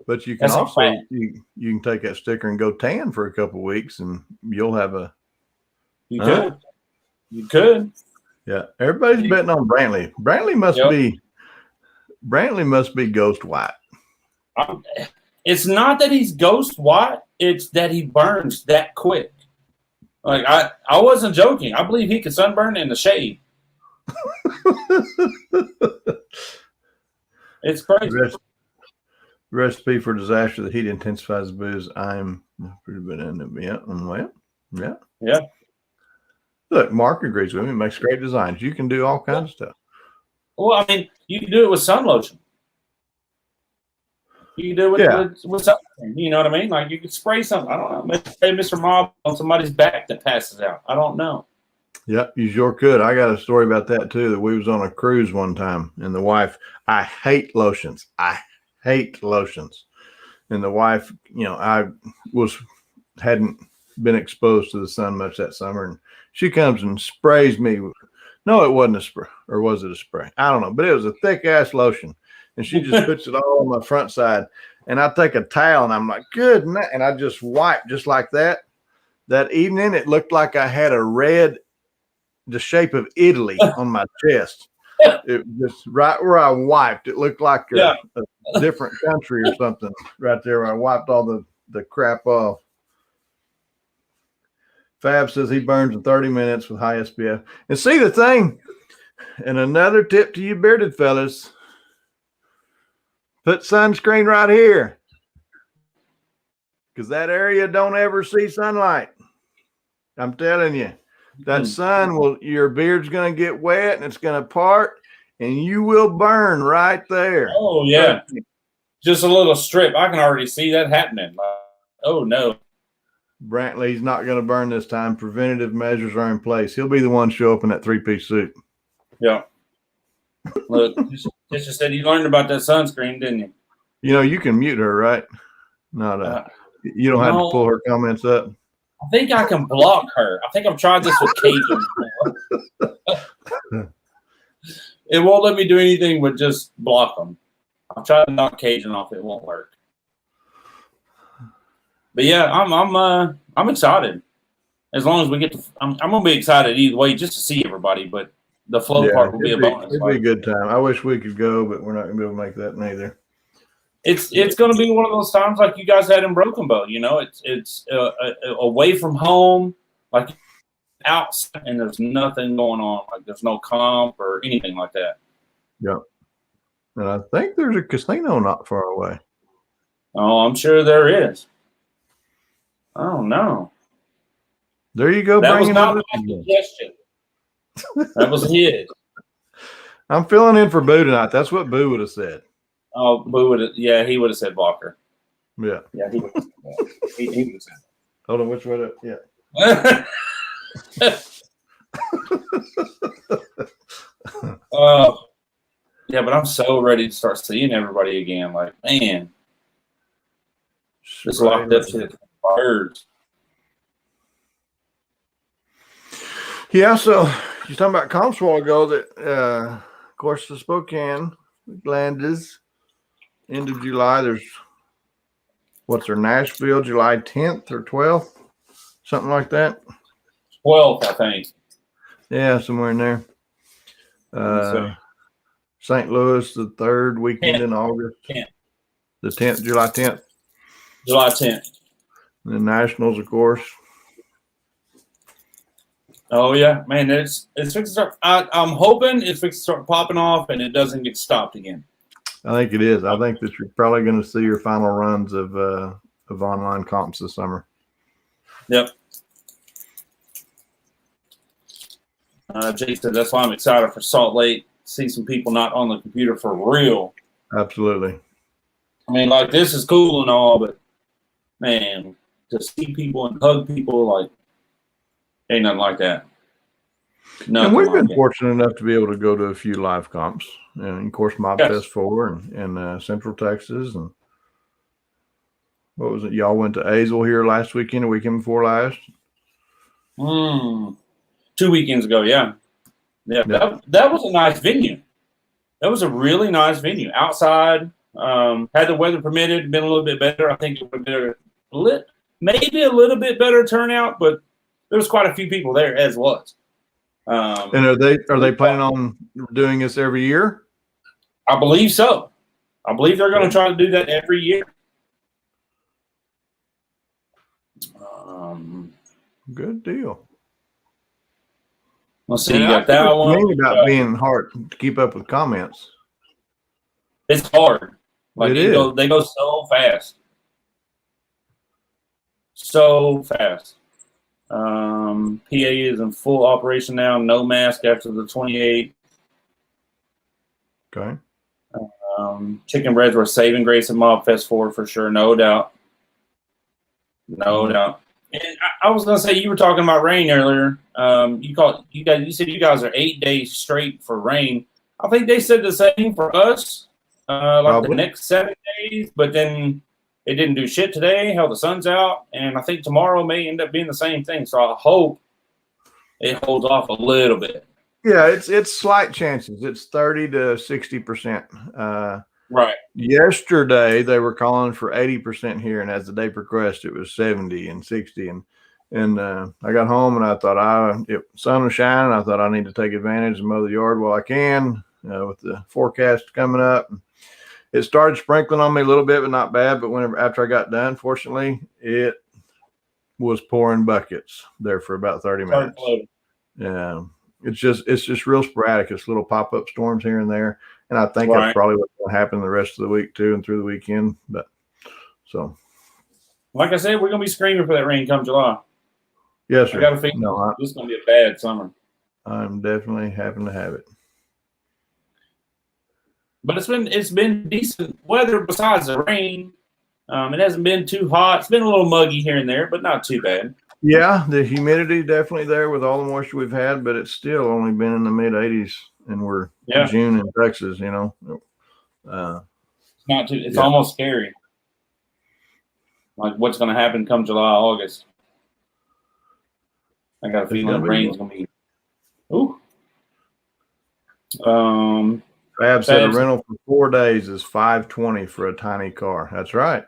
But you can that's a also fact. you can take that sticker and go tan for a couple of weeks, and you'll have a You could, you could. yeah. Everybody's betting on Brantley. Brantley must Yep. be ghost white. It's not that he's ghost white; it's that he burns that quick. Like I wasn't joking. I believe he could sunburn in the shade. It's crazy. Recipe for disaster: the heat intensifies the booze. I'm pretty bit in it. Yeah. Look, Mark agrees with me. Makes great designs. You can do all kinds of stuff. Well, I mean, you can do it with sun lotion. You can do it with something. You know what I mean? Like you could spray something. I don't know. Maybe spray Mr. Mobb on somebody's back that passes out. I don't know. Yeah, you sure could. I got a story about that too. That we was on a cruise one time, and the wife. I hate lotions. And the wife, I hadn't been exposed to the sun much that summer, and she comes and sprays me. No, it wasn't a spray, or was it a spray? I don't know, but it was a thick ass lotion, and she just puts it all on my front side. And I take a towel, and I'm like, good night, and I just wipe just like that. That evening, it looked like I had a red, the shape of Italy on my chest. It just right where I wiped, it looked like a different country or something right there where I wiped all the crap off. Fab says he burns in 30 minutes with high SPF. And see the thing, and another tip to you bearded fellas, put sunscreen right here, because that area don't ever see sunlight. I'm telling you. That sun your beard's going to get wet and it's going to part, and you will burn right there. Oh, yeah. Just a little strip. I can already see that happening. Like, oh, no. Brantley's not going to burn this time. Preventative measures are in place. He'll be the one to show up in that 3-piece suit. Yeah. Look, just said you learned about that sunscreen, didn't you? You can mute her, right? You don't have to pull her comments up. I think I can block her. I think I've tried this with Cajun before. It won't let me do anything but just block them. I've tried to knock Cajun off. It won't work. But yeah, I'm excited. As long as we get to, I'm gonna be excited either way just to see everybody. But the flow part will be a bonus. It'll be a good time. I wish we could go, but we're not gonna be able to make that neither. It's going to be one of those times like you guys had in Broken Bow. It's away from home, like outside, and there's nothing going on. Like there's no comp or anything like that. Yeah, and I think there's a casino not far away. Oh, I'm sure there is. I don't know. There you go. That was not my suggestion. That was his. I'm filling in for Boo tonight. That's what Boo would have said. Oh, Boo would have. Yeah, he would have said Walker. Yeah. Yeah, he would have said that. He would have said that. Hold on, which way to? Yeah. Yeah, but I'm so ready to start seeing everybody again. Like, man, just locked up to the birds. Yeah, so you're talking about comps a while ago that, of course, the Spokane, Glanders, end of July. There's, what's there, Nashville, July 10th or 12th? Something like that. 12th, I think. Yeah, somewhere in there. St. Louis, the third weekend in August. 10th. The 10th, July 10th. July 10th. And the Nationals, of course. Oh, yeah. Man, it's fixing to start. I'm hoping it's fixing to start popping off and it doesn't get stopped again. I think it is. I think that you're probably going to see your final runs of online comps this summer. Yep. Jake said that's why I'm excited for Salt Lake. See some people not on the computer for real. Absolutely. I mean, like, this is cool and all, but, man, to see people and hug people, like, ain't nothing like that. And we've been fortunate enough to be able to go to a few live comps. And, of course, Mobb Fest 4 in Central Texas. And what was it? Y'all went to Azle here last weekend, the weekend before last. 2 weekends ago, yeah. Yeah. That was a nice venue. That was a really nice venue. Outside, had the weather permitted, been a little bit better. I think it would have been maybe a little bit better turnout, but there was quite a few people there as was. And are they planning on doing this every year? I believe so. I believe they're going to try to do that every year. Good deal. Let's see. You got that one. Mainly about being hard to keep up with comments. It's hard. Like they go so fast. So fast. PA is in full operation now. No mask after the 28th. Okay. Chicken breads were saving grace at Mob Fest for sure, no doubt. No doubt. And I was gonna say, you were talking about rain earlier. You said you guys are 8 days straight for rain. I think they said the same for us, like the next 7 days, but then it didn't do shit today. Hell, the sun's out, and I think tomorrow may end up being the same thing. So I hope it holds off a little bit. Yeah, it's slight chances. It's 30 to 60%. Right. Yesterday they were calling for 80% here, and as the day progressed, it was 70 and 60. And I got home and I thought sun was shining. I thought I need to take advantage and mow the yard while I can with the forecast coming up. It started sprinkling on me a little bit, but not bad. But after I got done, fortunately, it was pouring buckets there for about 30 minutes. Yeah. It's just real sporadic. It's little pop-up storms here and there. And I think that's probably what's going to happen the rest of the week too and through the weekend. But so like I said, we're gonna be screaming for that rain come July. Yes, sir. I got a feeling this is gonna be a bad summer. I'm definitely happy to have it. But it's been decent weather besides the rain. It hasn't been too hot. It's been a little muggy here and there, but not too bad. Yeah, the humidity definitely there with all the moisture we've had, but it's still only been in the mid 80s, and we're June in Texas. It's not too. It's almost scary. Like what's going to happen come July, August? I got a feeling the rain's going to be. Ooh. Fab said a rental for 4 days is $520 for a tiny car. That's right.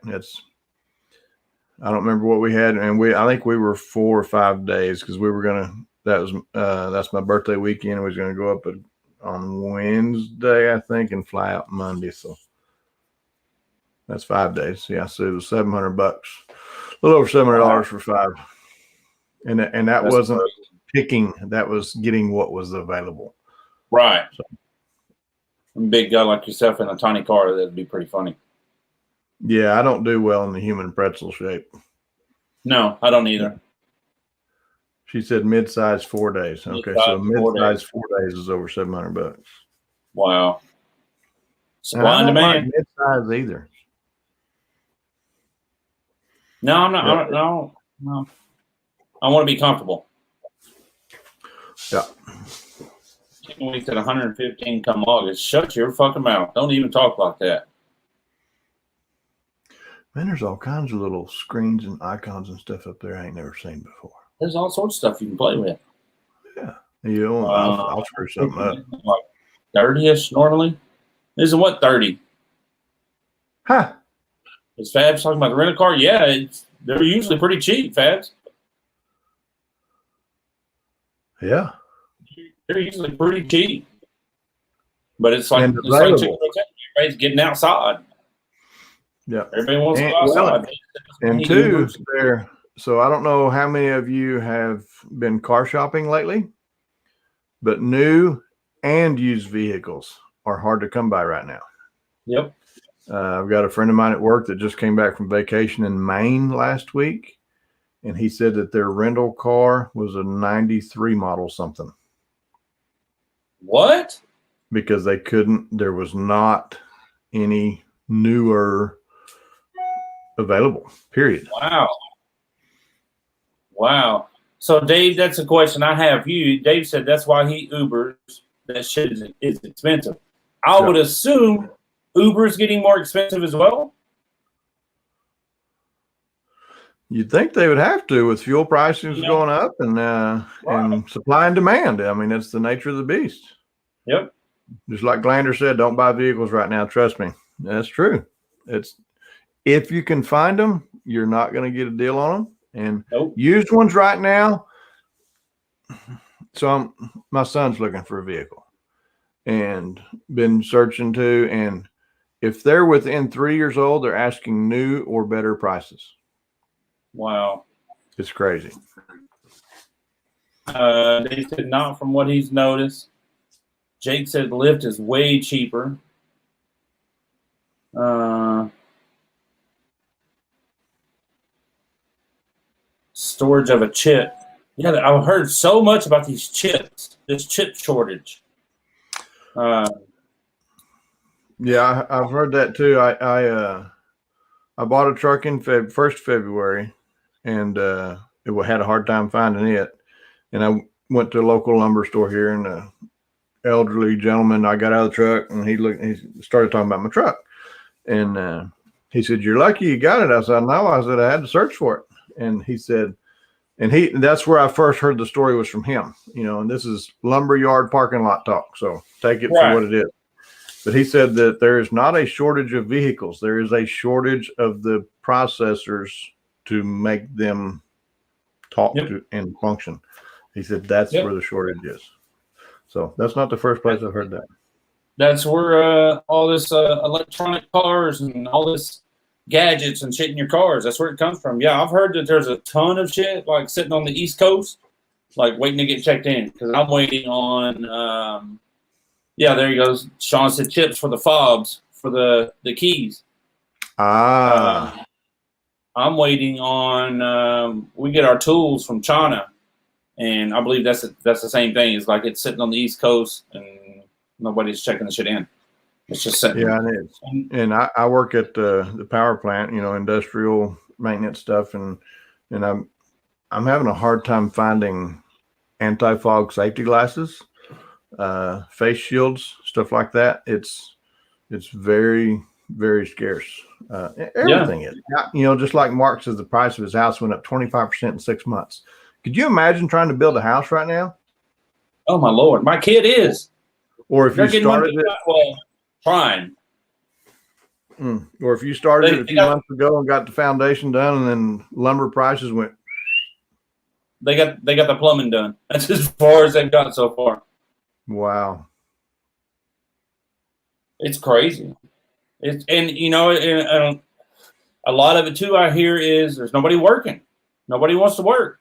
I don't remember what we had, and I think we were 4 or 5 days because we were gonna. That's my birthday weekend. We was gonna go up on Wednesday, I think, and fly out Monday. So that's 5 days. Yeah, so it was $700, a little over $700 for 5, and that wasn't picking. That was getting what was available. Right. So, a big guy like yourself in a tiny car, that'd be pretty funny. Yeah, I don't do well in the human pretzel shape. No, I don't either. She said mid-size 4 days. Okay, so mid-size 4 days is over $700. Wow. Supply and demand. Like mid-size either. No, I'm not. No. I want to be comfortable. Yeah. Chicken wings at 115 come August. Shut your fucking mouth. Don't even talk like that. Man, there's all kinds of little screens and icons and stuff up there I ain't never seen before. There's all sorts of stuff you can play with. Yeah. I'll screw something up. Like 30-ish normally. This is what, 30? Huh. Is Fabs talking about the rental car? Yeah, they're usually pretty cheap, Fabs. Yeah. They're usually pretty cheap. But it's like everybody's getting outside. Yeah. Everybody wants to go outside. And two, so I don't know how many of you have been car shopping lately, but new and used vehicles are hard to come by right now. Yep. I've got a friend of mine at work that just came back from vacation in Maine last week, and he said that their rental car was a 93 model something. What? Because there was not any newer available, period. Wow. So, Dave, that's a question I have for you. Dave said that's why he Ubers. That shit is expensive. I would assume Uber is getting more expensive as well. You'd think they would have to with fuel prices Yeah. going up and supply and demand. I mean, it's the nature of the beast. Yep. Just like Glander said, don't buy vehicles right now. Trust me. That's true. It's if you can find them, you're not going to get a deal on them. And Nope. used ones right now. So my son's looking for a vehicle and been searching too. And if they're within 3 years old, they're asking new or better prices. Wow. It's crazy. They said not from what he's noticed. Jake said Lyft is way cheaper. Storage of a chip. Yeah, I've heard so much about these chips, this chip shortage. Yeah, I've heard that too. I bought a truck in first February, and it had a hard time finding it. And I went to a local lumber store here, and the elderly gentleman, I got out of the truck, and he started talking about my truck, and he said, "You're lucky you got it." I said, "No," I said, "I had to search for it." And he said, and that's where I first heard the story was from him, and this is lumberyard parking lot talk, so take it for what it is. But he said that there is not a shortage of vehicles. There is a shortage of the processors to make them talk to and function. He said that's where the shortage is. So that's not the first place I've heard that. That's where all this electronic cars and all this gadgets and shit in your cars, that's where it comes from. Yeah, I've heard that there's a ton of shit like sitting on the East Coast, like waiting to get checked in because I'm waiting on yeah, there he goes. Sean said chips for the fobs for the keys. I'm waiting on we get our tools from China, and I believe that's the same thing. It's like it's sitting on the East Coast and nobody's checking the shit in. It's just sitting. Yeah, and it's and I work at the power plant, industrial maintenance stuff, and I'm having a hard time finding anti-fog safety glasses, face shields, stuff like that. It's very, very scarce. Everything is, just like Mark says, the price of his house went up 25% in 6 months. Could you imagine trying to build a house right now? Oh my Lord, my kid is. Or if you started it, trying. Or if you started it a few months ago and got the foundation done, and then lumber prices went. They got the plumbing done. That's as far as they've got so far. Wow. It's crazy. And a lot of it too, I hear, is there's nobody working. Nobody wants to work.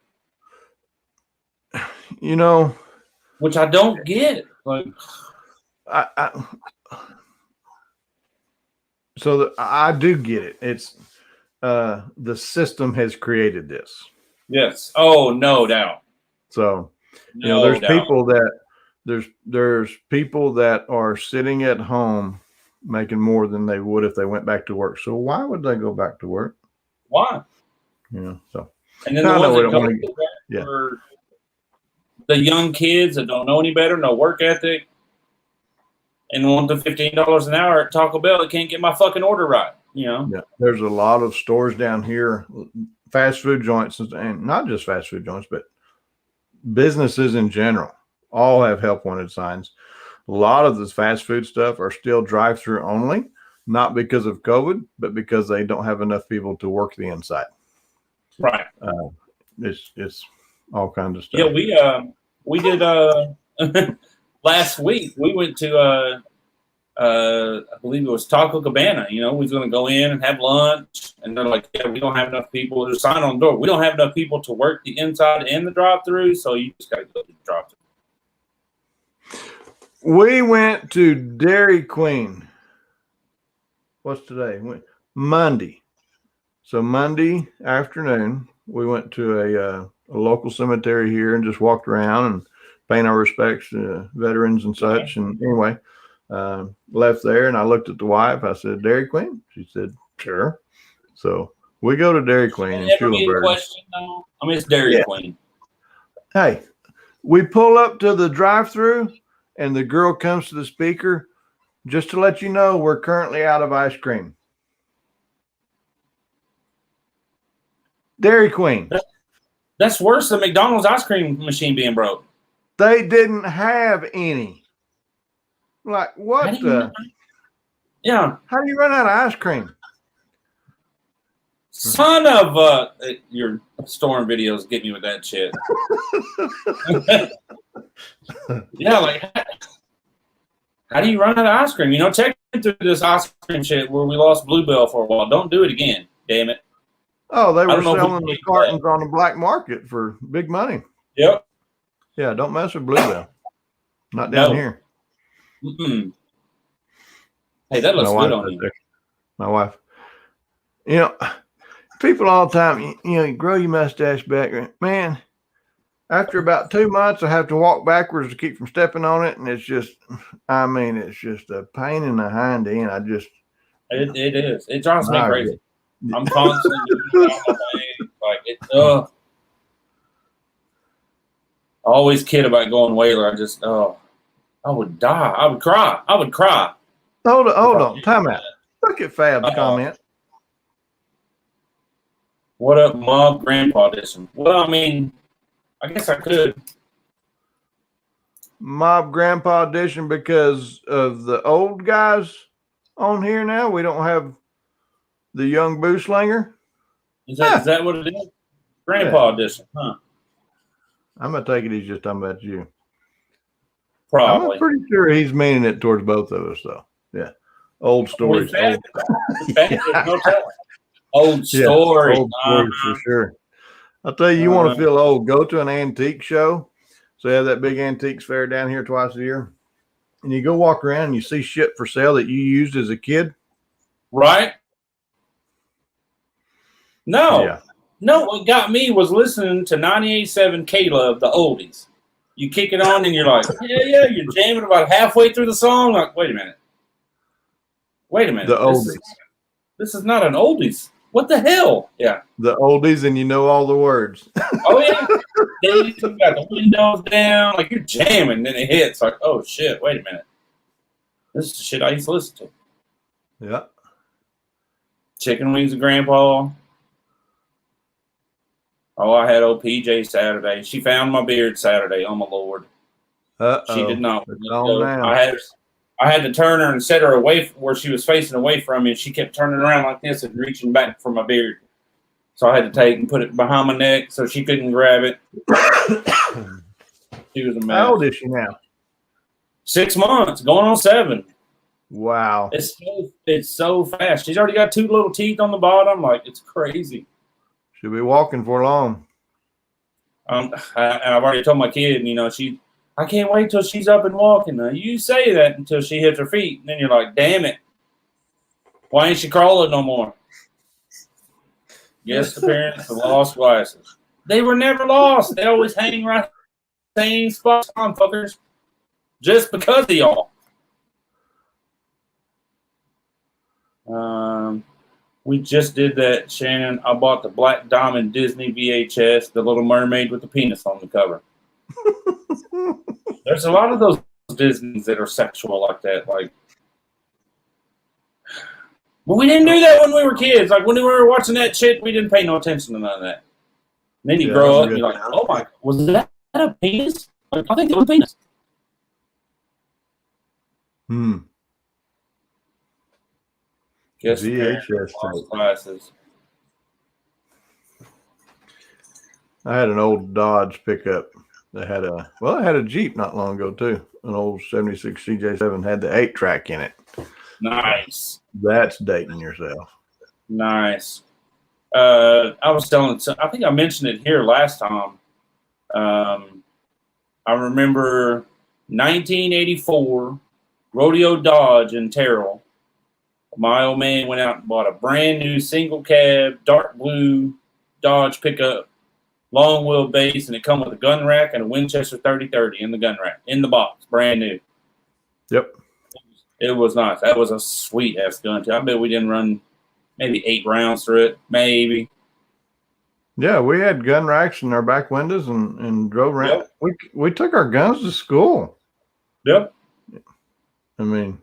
Which I don't get. Like, I do get it. It's the system has created this. Yes. Oh, no doubt. So, there's people that are sitting at home making more than they would if they went back to work. So why would they go back to work? Why? So. And then the ones that go for the young kids that don't know any better, no work ethic, and want the $15 an hour at Taco Bell that can't get my fucking order right. Yeah. There's a lot of stores down here, fast food joints, and not just fast food joints, but businesses in general all have help wanted signs. A lot of this fast food stuff are still drive-through only, not because of COVID, but because they don't have enough people to work the inside. Right. It's all kinds of stuff. Yeah, we did last week. We went to I believe it was Taco Cabana. We was going to go in and have lunch, and they're like, "Yeah, we don't have enough people." There's a sign on the door. We don't have enough people to work the inside and the drive-through, so you just got to go to the drive-through. We went to Dairy Queen. What's today? Monday. So Monday afternoon, we went to a local cemetery here and just walked around and paid our respects to veterans and such. And anyway, left there, and I looked at the wife. I said, "Dairy Queen?" She said, "Sure." So we go to Dairy Queen in Schulenburg. It's Dairy Queen. Hey, we pull up to the drive-through, and the girl comes to the speaker, "Just to let you know, we're currently out of ice cream." Dairy Queen. That's worse than McDonald's ice cream machine being broke. They didn't have any. Like what? Yeah. How do you run out of ice cream? Son of your storing videos get me with that shit. Yeah, like how do you run out of ice cream? You know, checking through this ice cream shit where we lost Bluebell for a while. Don't do it again, damn it. Oh, they were don't know if we selling the need cartons on the black market for big money. Yep. Yeah, don't mess with Bluebell. Not down No. here. Mm-mm. Hey, that looks good on you. My wife. You know, people all the time, you grow your mustache back. Man, after about 2 months, I have to walk backwards to keep from stepping on it. And it's just, it's just a pain in the hind end. It is. It drives me crazy. I'm constantly doing it on my thing. Like, I always kid about going Whaler. I would die. I would cry. Hold on. Time out. Look at Fab's comment. What up, Mobb Grandpa Edition? Well, I mean, I guess I could. Mobb Grandpa Edition because of the old guys on here now. We don't have the young boo slinger. Is that what it is? Grandpa Edition, huh? I'm going to take it he's just talking about you. Probably. I'm pretty sure he's meaning it towards both of us, though. Yeah. Old stories. Old story. Old stories for sure. I'll tell you, you want to feel old. Go to an antique show. So they have that big antiques fair down here twice a year. And you go walk around and you see shit for sale that you used as a kid. Right? No. Yeah. No, what got me was listening to 98.7 K-Love, the oldies. You kick it on and you're like, yeah, you're jamming about halfway through the song. Like, wait a minute. The oldies. This is not an oldies. What the hell? Yeah. The oldies, and you know all the words. Oh, yeah. Then you got the windows down. Like, you're jamming. Then it hits. Like, oh, shit. Wait a minute. This is the shit I used to listen to. Yeah. Chicken Wings and Grandpa. Oh, I had old PJ Saturday. She found my beard Saturday. Oh, my Lord. She did not. I had to turn her and set her away where she was facing away from me, and she kept turning around like this and reaching back for my beard. So I had to take and put it behind my neck so she couldn't grab it. She was a mess. How old is she now? 6 months, going on 7. Wow. It's so fast. She's already got 2 little teeth on the bottom. Like, it's crazy. She'll be walking for long. And I've already told my kid, I can't wait till she's up and walking. Now, you say that until she hits her feet. And then you're like, damn it. Why ain't she crawling no more? Guest appearance of lost glasses. They were never lost. They always hang right same spots on fuckers. Just because of y'all. We just did that, Shannon. I bought the Black Diamond Disney VHS, the Little Mermaid with the penis on the cover. There's a lot of those Disneys that are sexual like that. Like, but we didn't do that when we were kids. Like, when we were watching that shit, we didn't pay no attention to none of that. And then you grow up and you're like, oh my, was that a penis? Like, I think it was a penis. Guess VHS classes. I had an old Dodge pickup that had I had a Jeep not long ago too. An old 76 CJ7 had the 8-track in it. Nice. That's dating yourself. Nice. I was telling, I think I mentioned it here last time. I remember 1984 Rodeo Dodge in Terrell. My old man went out and bought a brand new single cab, dark blue Dodge pickup, long wheelbase, and it come with a gun rack and a Winchester 30-30 in the gun rack, in the box, brand new. Yep. It was nice. That was a sweet ass gun too. I bet we didn't run maybe 8 rounds through it, maybe. Yeah, we had gun racks in our back windows and drove around. Yep. We took our guns to school. Yep. I mean,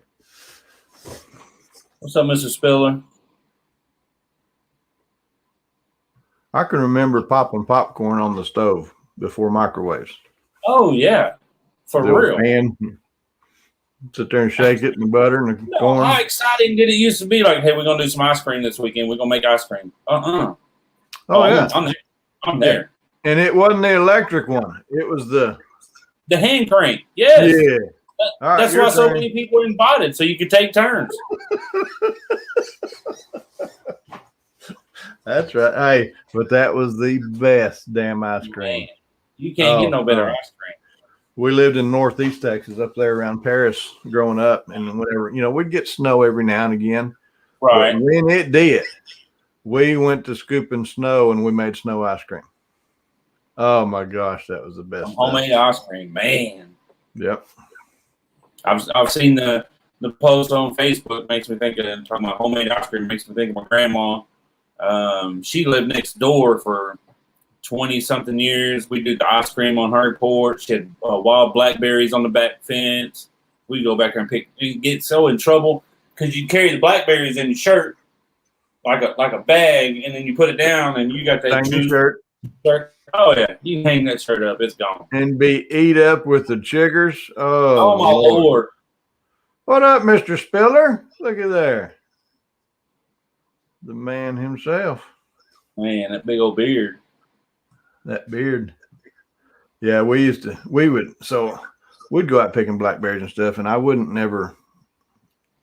what's up, Mr. Spiller? I can remember popping popcorn on the stove before microwaves. Oh yeah, for The old real. pan, sit there and shake it in the butter and the No, corn. how exciting did it used to be? Like, hey, we're gonna do some ice cream this weekend. We're gonna make ice cream. Oh I'm, yeah, I'm there. I'm there. and it wasn't the electric one. It was the The hand crank. Yes. yeah. All right, That's your why so turn. many people were invited, so you could take turns. That's right. Hey, but that was the best damn ice cream. Man, you can't get no better ice cream. We lived in Northeast Texas, up there around Paris, growing up, and whenever we'd get snow every now and again. Right. But when it did, we went to scooping snow and we made snow ice cream. Oh my gosh, that was the best. Homemade ice cream, man. Yep. I've seen the post on Facebook. Makes me think of talking about homemade ice cream. Makes me think of my grandma. She lived next door for 20-something years. We did the ice cream on her porch. She had wild blackberries on the back fence. We go back there and pick. You get so in trouble because you carry the blackberries in your shirt like a bag, and then you put it down, and you got that juice shirt. Oh yeah, you can hang that shirt up. It's gone. And be eat up with the chiggers. Oh my Lord. What up, Mr. Spiller? Look at there. The man himself. Man, that big old beard. That beard. Yeah, we'd go out picking blackberries and stuff, and I wouldn't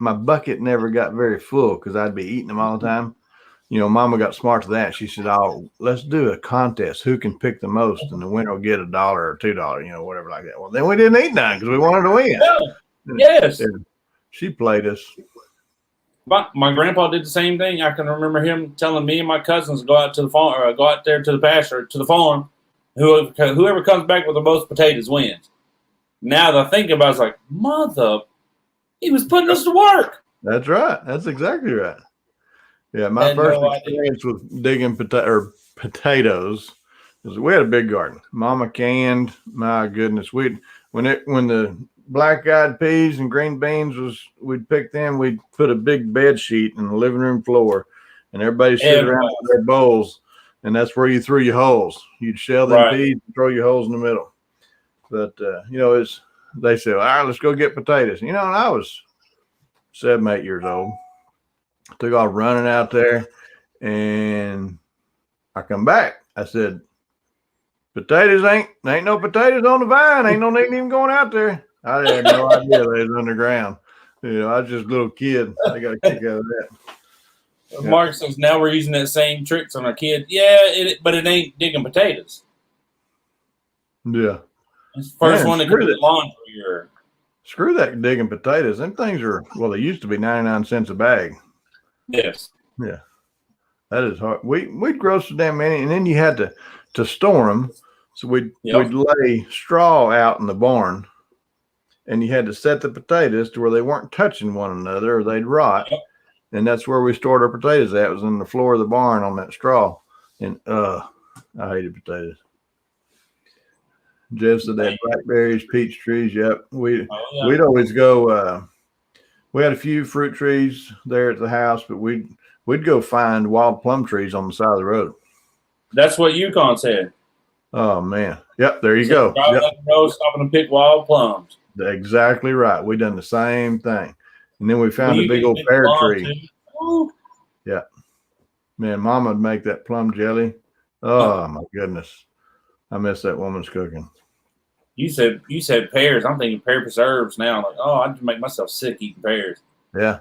my bucket never got very full because I'd be eating them all the time. Mama got smart to that. She said, "Oh, let's do a contest. Who can pick the most? And the winner will get $1 or $2, whatever like that." Well, then we didn't eat none because we wanted to win. Yeah. Yes. And she played us. My grandpa did the same thing. I can remember him telling me and my cousins to go out to the farm, or go out there to the pasture, to the farm. Whoever comes back with the most potatoes wins. Now that I think about it, it's like, mother, he was putting us to work. That's right. That's exactly right. Yeah, my first experience with digging potatoes was we had a big garden. Mama canned. My goodness, when the black-eyed peas and green beans we'd pick them. We'd put a big bed sheet in the living room floor, and everybody sit around with their bowls, and that's where you threw your holes. You'd shell them peas and throw your holes in the middle. But they said, "All right, let's go get potatoes." And I was 7, 8 years old. Took off running out there, and I come back. I said, "Potatoes ain't no potatoes on the vine. Ain't no need even going out there." I had no idea they was underground. I was just a little kid. I got a kick out of that. Mark says now we're using that same tricks on our kids. Yeah, but it ain't digging potatoes. Yeah. It's the first one that could be laundry or. Screw that digging potatoes. Them things they used to be 99 cents a bag. Yes. Yeah. That is hard. We'd grow so damn many, and then you had to store them. So we'd lay straw out in the barn, and you had to set the potatoes to where they weren't touching one another or they'd rot. Yep. And that's where we stored our potatoes at, was in the floor of the barn on that straw. And I hated potatoes. Jeff said that blackberries, peach trees. Yep. We'd always go. We had a few fruit trees there at the house, but we'd go find wild plum trees on the side of the road. That's what Yukon said. Oh man. Yep. There you go. Driving up the road, stopping to pick wild plums. Exactly right. We done the same thing, and then we found a big old pear tree. Yeah. Man, Mama would make that plum jelly. Oh my goodness. I miss that woman's cooking. You said pears. I'm thinking pear preserves now. Like, I just make myself sick eating pears. Yeah.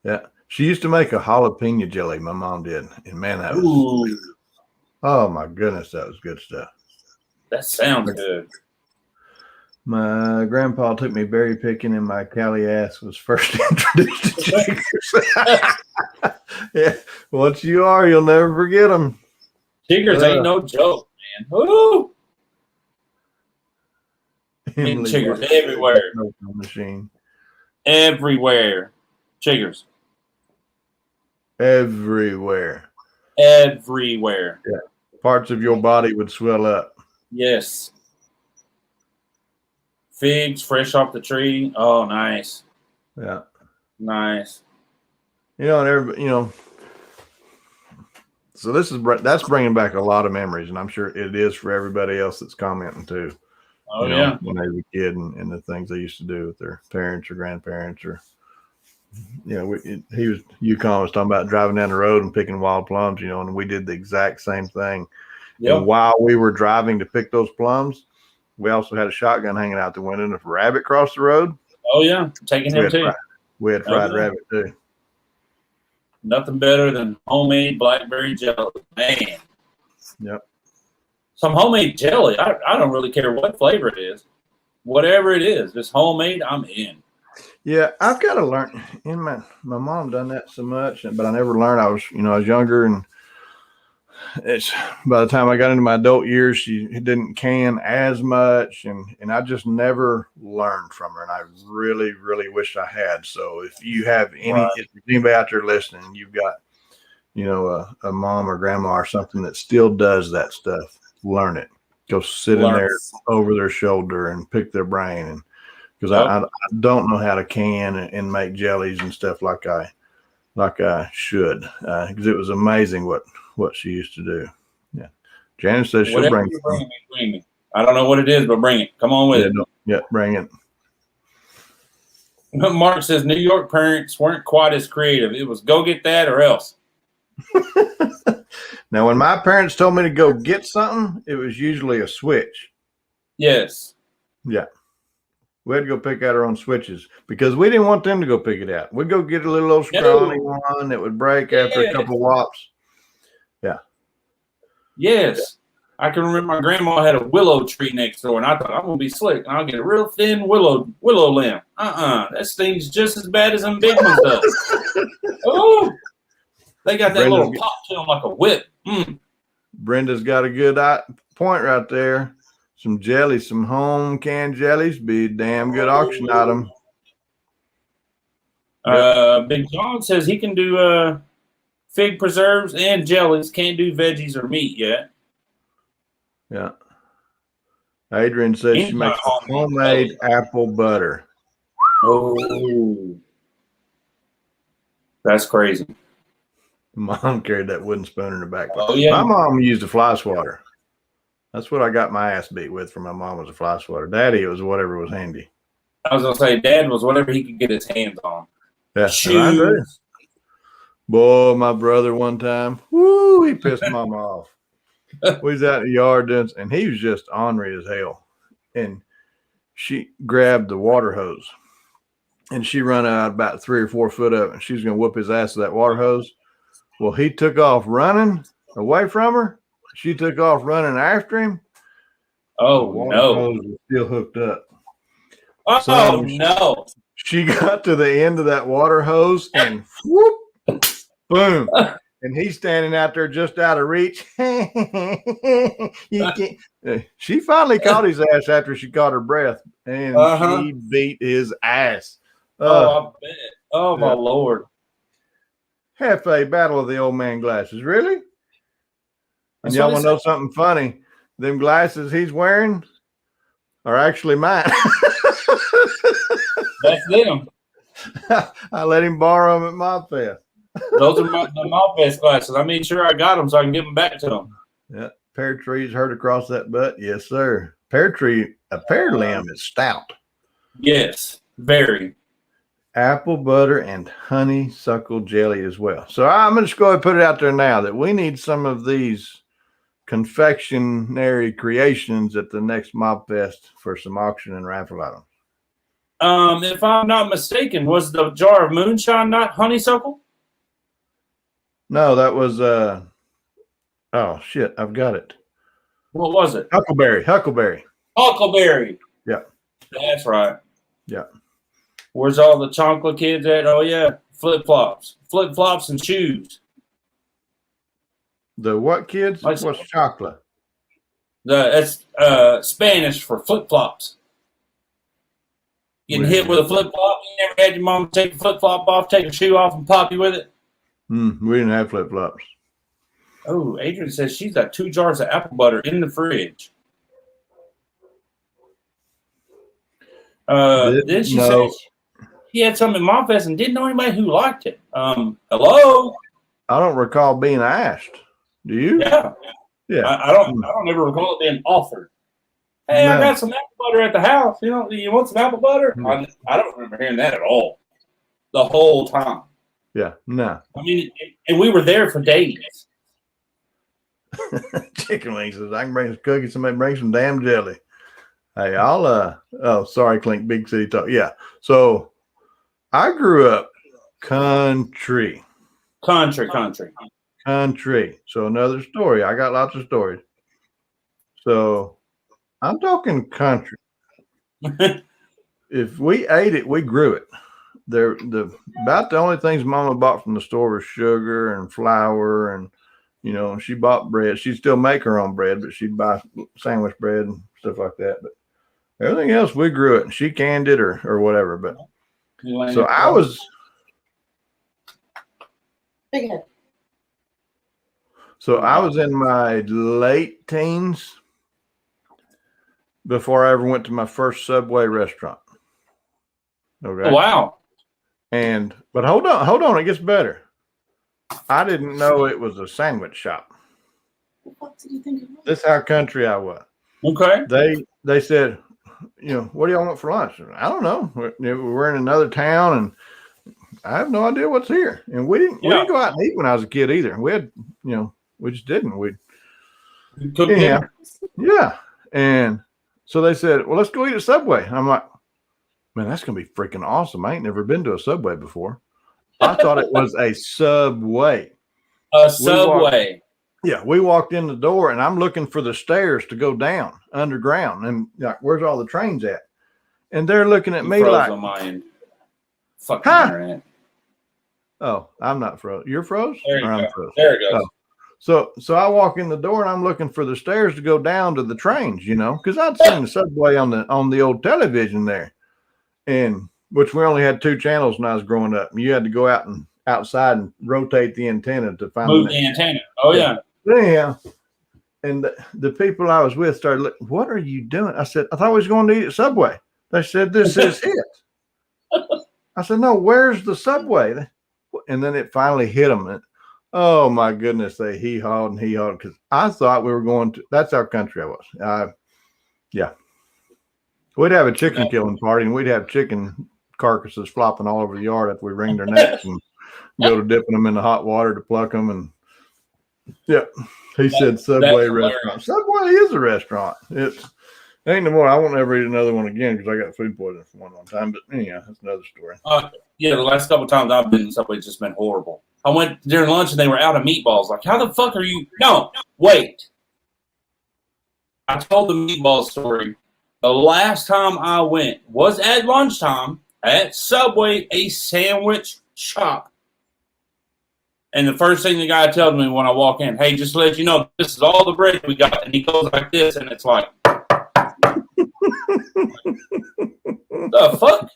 Yeah. She used to make a jalapeno jelly. My mom did. And man, that was, oh my goodness, that was good stuff. That sounds good. My grandpa took me berry picking, and my Cali ass was first introduced to chiggers. Yeah. Once you are, you'll never forget them. Chiggers ain't no joke, man. Woo! And chiggers everywhere. Machine. Everywhere. Chiggers. Everywhere. Everywhere. Yeah. Parts of your body would swell up. Yes. Figs fresh off the tree. Oh, nice. Yeah. Nice. And everybody, So that's bringing back a lot of memories, and I'm sure it is for everybody else that's commenting too. Oh, yeah. When they were a kid and the things they used to do with their parents or grandparents, or Yukon was talking about driving down the road and picking wild plums, and we did the exact same thing. Yep. And while we were driving to pick those plums, we also had a shotgun hanging out the window. And if a rabbit crossed the road, oh yeah, taking him too. We had fried rabbit too. Nothing better than homemade blackberry jelly, man. Yep. Some homemade jelly. I don't really care what flavor it is, whatever it is. Just homemade, I'm in. Yeah, I've got to learn. My mom done that so much, but I never learned. I was younger, and it's by the time I got into my adult years, she didn't can as much, and I just never learned from her, and I really, really wish I had. So if you have if anybody out there listening, you've got a mom or grandma or something that still does that stuff, learn it. Go sit in there over their shoulder and pick their brain, and because I don't know how to can and make jellies and stuff like I should, because it was amazing what she used to do. Yeah. Janice says she'll bring me. I don't know what it is, but bring it. Come on with it. Yeah, bring it. Mark says New York parents weren't quite as creative. It was go get that or else. Now, when my parents told me to go get something, it was usually a switch. Yes. Yeah. We had to go pick out our own switches because we didn't want them to go pick it out. We'd go get a little old scrawny one that would break after a couple of whops. Yeah. Yes. I can remember my grandma had a willow tree next door, and I thought, I'm going to be slick, and I'll get a real thin willow limb. That stings just as bad as them big ones does. Oh, they got that little pop to them like a whip. Brenda's got a good point right there. Some jellies, some home canned jellies, be a damn good auction item. Big John says he can do fig preserves and jellies. Can't do veggies or meat yet. Yeah. Adrian says she makes homemade apple butter. Oh, that's crazy. Mom carried that wooden spoon in her back. Oh, yeah. My mom used a fly swatter. That's what I got my ass beat with from my mom, was a fly swatter. Daddy, it was whatever was handy. I was going to say, Dad was whatever he could get his hands on. Yeah, shoes. Boy, my brother one time, he pissed Mama off. We was out in the yard, and he was just ornery as hell. And she grabbed the water hose, and she run out about 3 or 4 foot up, and she was going to whoop his ass with that water hose. Well, he took off running away from her. She took off running after him. Oh, no. Hose was still hooked up. Oh, no. She got to the end of that water hose and whoop, boom. And he's standing out there just out of reach. She finally caught his ass after she caught her breath, and she beat his ass. I bet. Oh, my Lord. Hefe, battle of the old man glasses. Really? And y'all want to know something funny? Them glasses he's wearing are actually mine. That's them. I let him borrow them at Mobb Fest. Those are the Mobb Fest glasses. I made sure I got them so I can give them back to them. Yeah. Pear trees hurt across that butt. Yes, sir. A pear limb is stout. Yes, very. Apple butter and honeysuckle jelly as well. So I'm going to just go ahead and put it out there now that we need some of these confectionery creations at the next Mobb Fest for some auction and raffle items. If I'm not mistaken, was the jar of moonshine not honeysuckle? No, that was oh shit, I've got it. What was it? Huckleberry. Huckleberry. Yeah. That's right. Yeah. Where's all the chocolate kids at? Oh yeah, flip-flops and shoes. The what kids? What's chocolate? That's Spanish for flip-flops. Getting hit with a flip-flop. You never had your mom take a flip-flop off, take a shoe off, and pop you with it? We didn't have flip-flops. Oh, Adrian says she's got 2 jars of apple butter in the fridge. Then she said she had some in Mobb Fest and didn't know anybody who liked it. Hello? I don't recall being asked. Do you? Yeah. Yeah. I don't ever recall it being offered. Hey, I No. got some apple butter at the house. Do you want some apple butter? Yeah. I don't remember hearing that at all. The whole time. Yeah. No. I mean, and we were there for days. Chicken wings says, I can bring some cookies. Somebody bring some damn jelly. Hey, oh, sorry, Clink, big city talk. Yeah. So I grew up country. Country. So another story. I got lots of stories. So I'm talking country. If we ate it, we grew it. About the only things Mama bought from the store was sugar and flour, and she bought bread. She'd still make her own bread, but she'd buy sandwich bread and stuff like that. But everything else, we grew it, and she canned it or whatever. But so I was. Big head. So I was in my late teens before I ever went to my first Subway restaurant. Okay. Oh, wow. But hold on, it gets better. I didn't know it was a sandwich shop. What did you think it was? This is how country I was. Okay. They said, what do y'all want for lunch? I don't know. We're in another town, and I have no idea what's here. And we didn't go out and eat when I was a kid either. We had, we just didn't. Yeah. And so they said, well, let's go eat at Subway. I'm like, man, that's going to be freaking awesome. I ain't never been to a Subway before. I thought it was a Subway. A Subway. We walked in the door, and I'm looking for the stairs to go down underground. And like, where's all the trains at? And they're looking at me like, on my end. Fucking internet. Oh, I'm not froze. You're froze? There you I'm go. froze. There it goes. Oh. So I walk in the door, and I'm looking for the stairs to go down to the trains, because I'd seen the Subway on the old television there, and which we only had 2 channels when I was growing up. You had to go outside and rotate the antenna to find Move the antenna. Oh yeah. Yeah. And the people I was with started looking, what are you doing? I said, I thought we was going to eat at Subway. They said, this is it. I said, no, where's the Subway? And then it finally hit them. And, oh my goodness, they hee-hawed because I thought we were going to, that's how country I was. Yeah. We'd have a chicken killing party, and we'd have chicken carcasses flopping all over the yard after we wringed their necks and go to dipping them in the hot water to pluck them. And he said Subway restaurant. Subway is a restaurant. It ain't no more. I won't ever eat another one again because I got food poisoning from one time. But anyhow, that's another story. The last couple of times I've been in Subway, it's just been horrible. I went during lunch and they were out of meatballs. Like, how the fuck are you? No, wait. I told the meatball story. The last time I went was at lunchtime at Subway, a sandwich shop. And the first thing the guy tells me when I walk in, hey, just to let you know, this is all the bread we got. And he goes like this, and it's like, the fuck?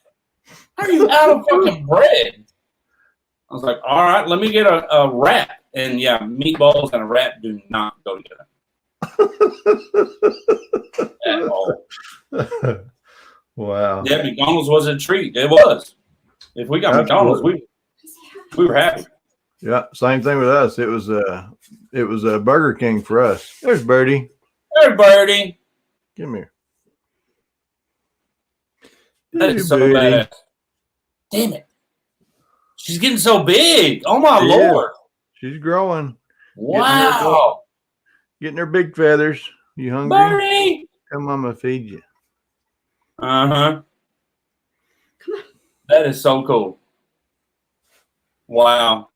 How are you out of fucking bread? I was like, all right, let me get a wrap. And yeah, meatballs and a wrap do not go together. At all. Wow. Yeah, McDonald's was a treat. It was. If we got McDonald's, we were happy. Yeah, same thing with us. It was a Burger King for us. There's Birdie. There's Birdie. Come here. That is so badass. Damn it. She's getting so big. Oh my Lord. She's growing. Wow. Getting her big feathers. You hungry? Birdie. Come on, I'm gonna feed you. Uh-huh. That is so cool. Wow.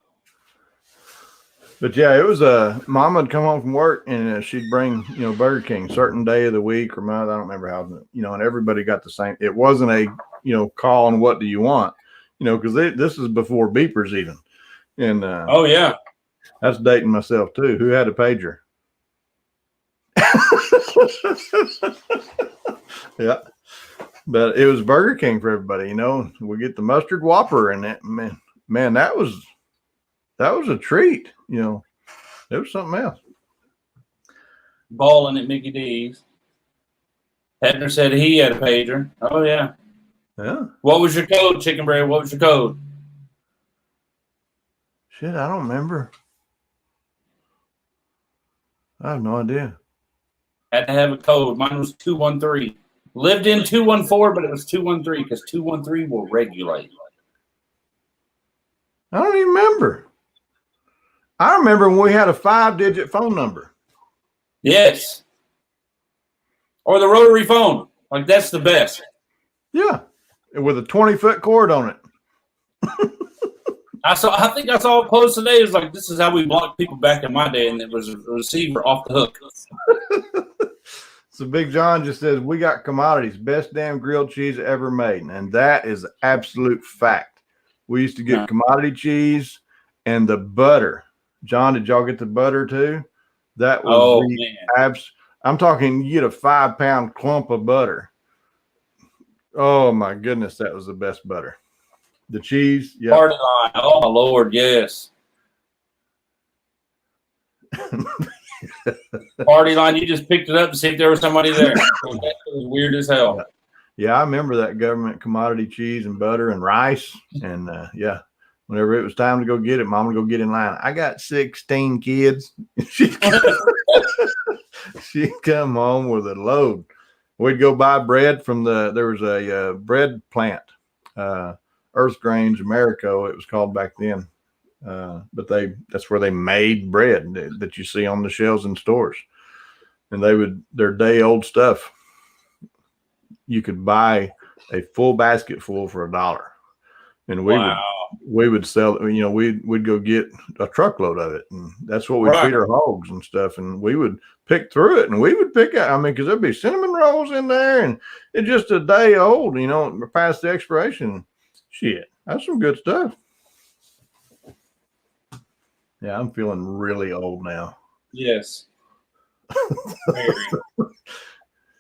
But yeah, it was Mom would come home from work and she'd bring, Burger King certain day of the week or month. I don't remember how, and everybody got the same. It wasn't a, call on what do you want, because this is before beepers even. And oh yeah, that's dating myself too. Who had a pager? Yeah, but it was Burger King for everybody. We get the mustard Whopper and that man, that was a treat. It was something else. Balling at Mickey D's. Hedner said he had a pager. Oh yeah. Yeah. What was your code, Chicken Bread? What was your code? Shit, I don't remember. I have no idea. Had to have a code. Mine was 213. Lived in 214, but it was 213 because 213 will regulate. I don't even remember. I remember when we had a 5-digit phone number. Yes. Or the rotary phone. Like, that's the best. Yeah. With a 20-foot cord on it. I think I saw a post today. It was like, this is how we blocked people back in my day, and it was a receiver off the hook. So Big John just says, we got commodities, best damn grilled cheese ever made. And that is absolute fact. We used to get commodity cheese and the butter. John, did y'all get the butter too? That was I'm talking, you get a 5-pound clump of butter. Oh my goodness, that was the best butter. The cheese, yeah. Party line. Oh my Lord, yes. Party line, you just picked it up to see if there was somebody there. That was weird as hell. Yeah, I remember that government commodity cheese and butter and rice. And yeah, whenever it was time to go get it, Mom would go get in line. I got 16 kids. She'd come home with a load. We'd go buy bread from there was a bread plant, Earth Grains Americo, it was called back then. But that's where they made bread that you see on the shelves in stores. And their day old stuff. You could buy a full basket full for $1. And we would sell, we'd go get a truckload of it. And that's what we feed our hogs and stuff. And we would pick through it, and we would pick out, because there'd be cinnamon rolls in there, and it's just a day old, past the expiration. Shit, that's some good stuff. Yeah, I'm feeling really old now. Yes.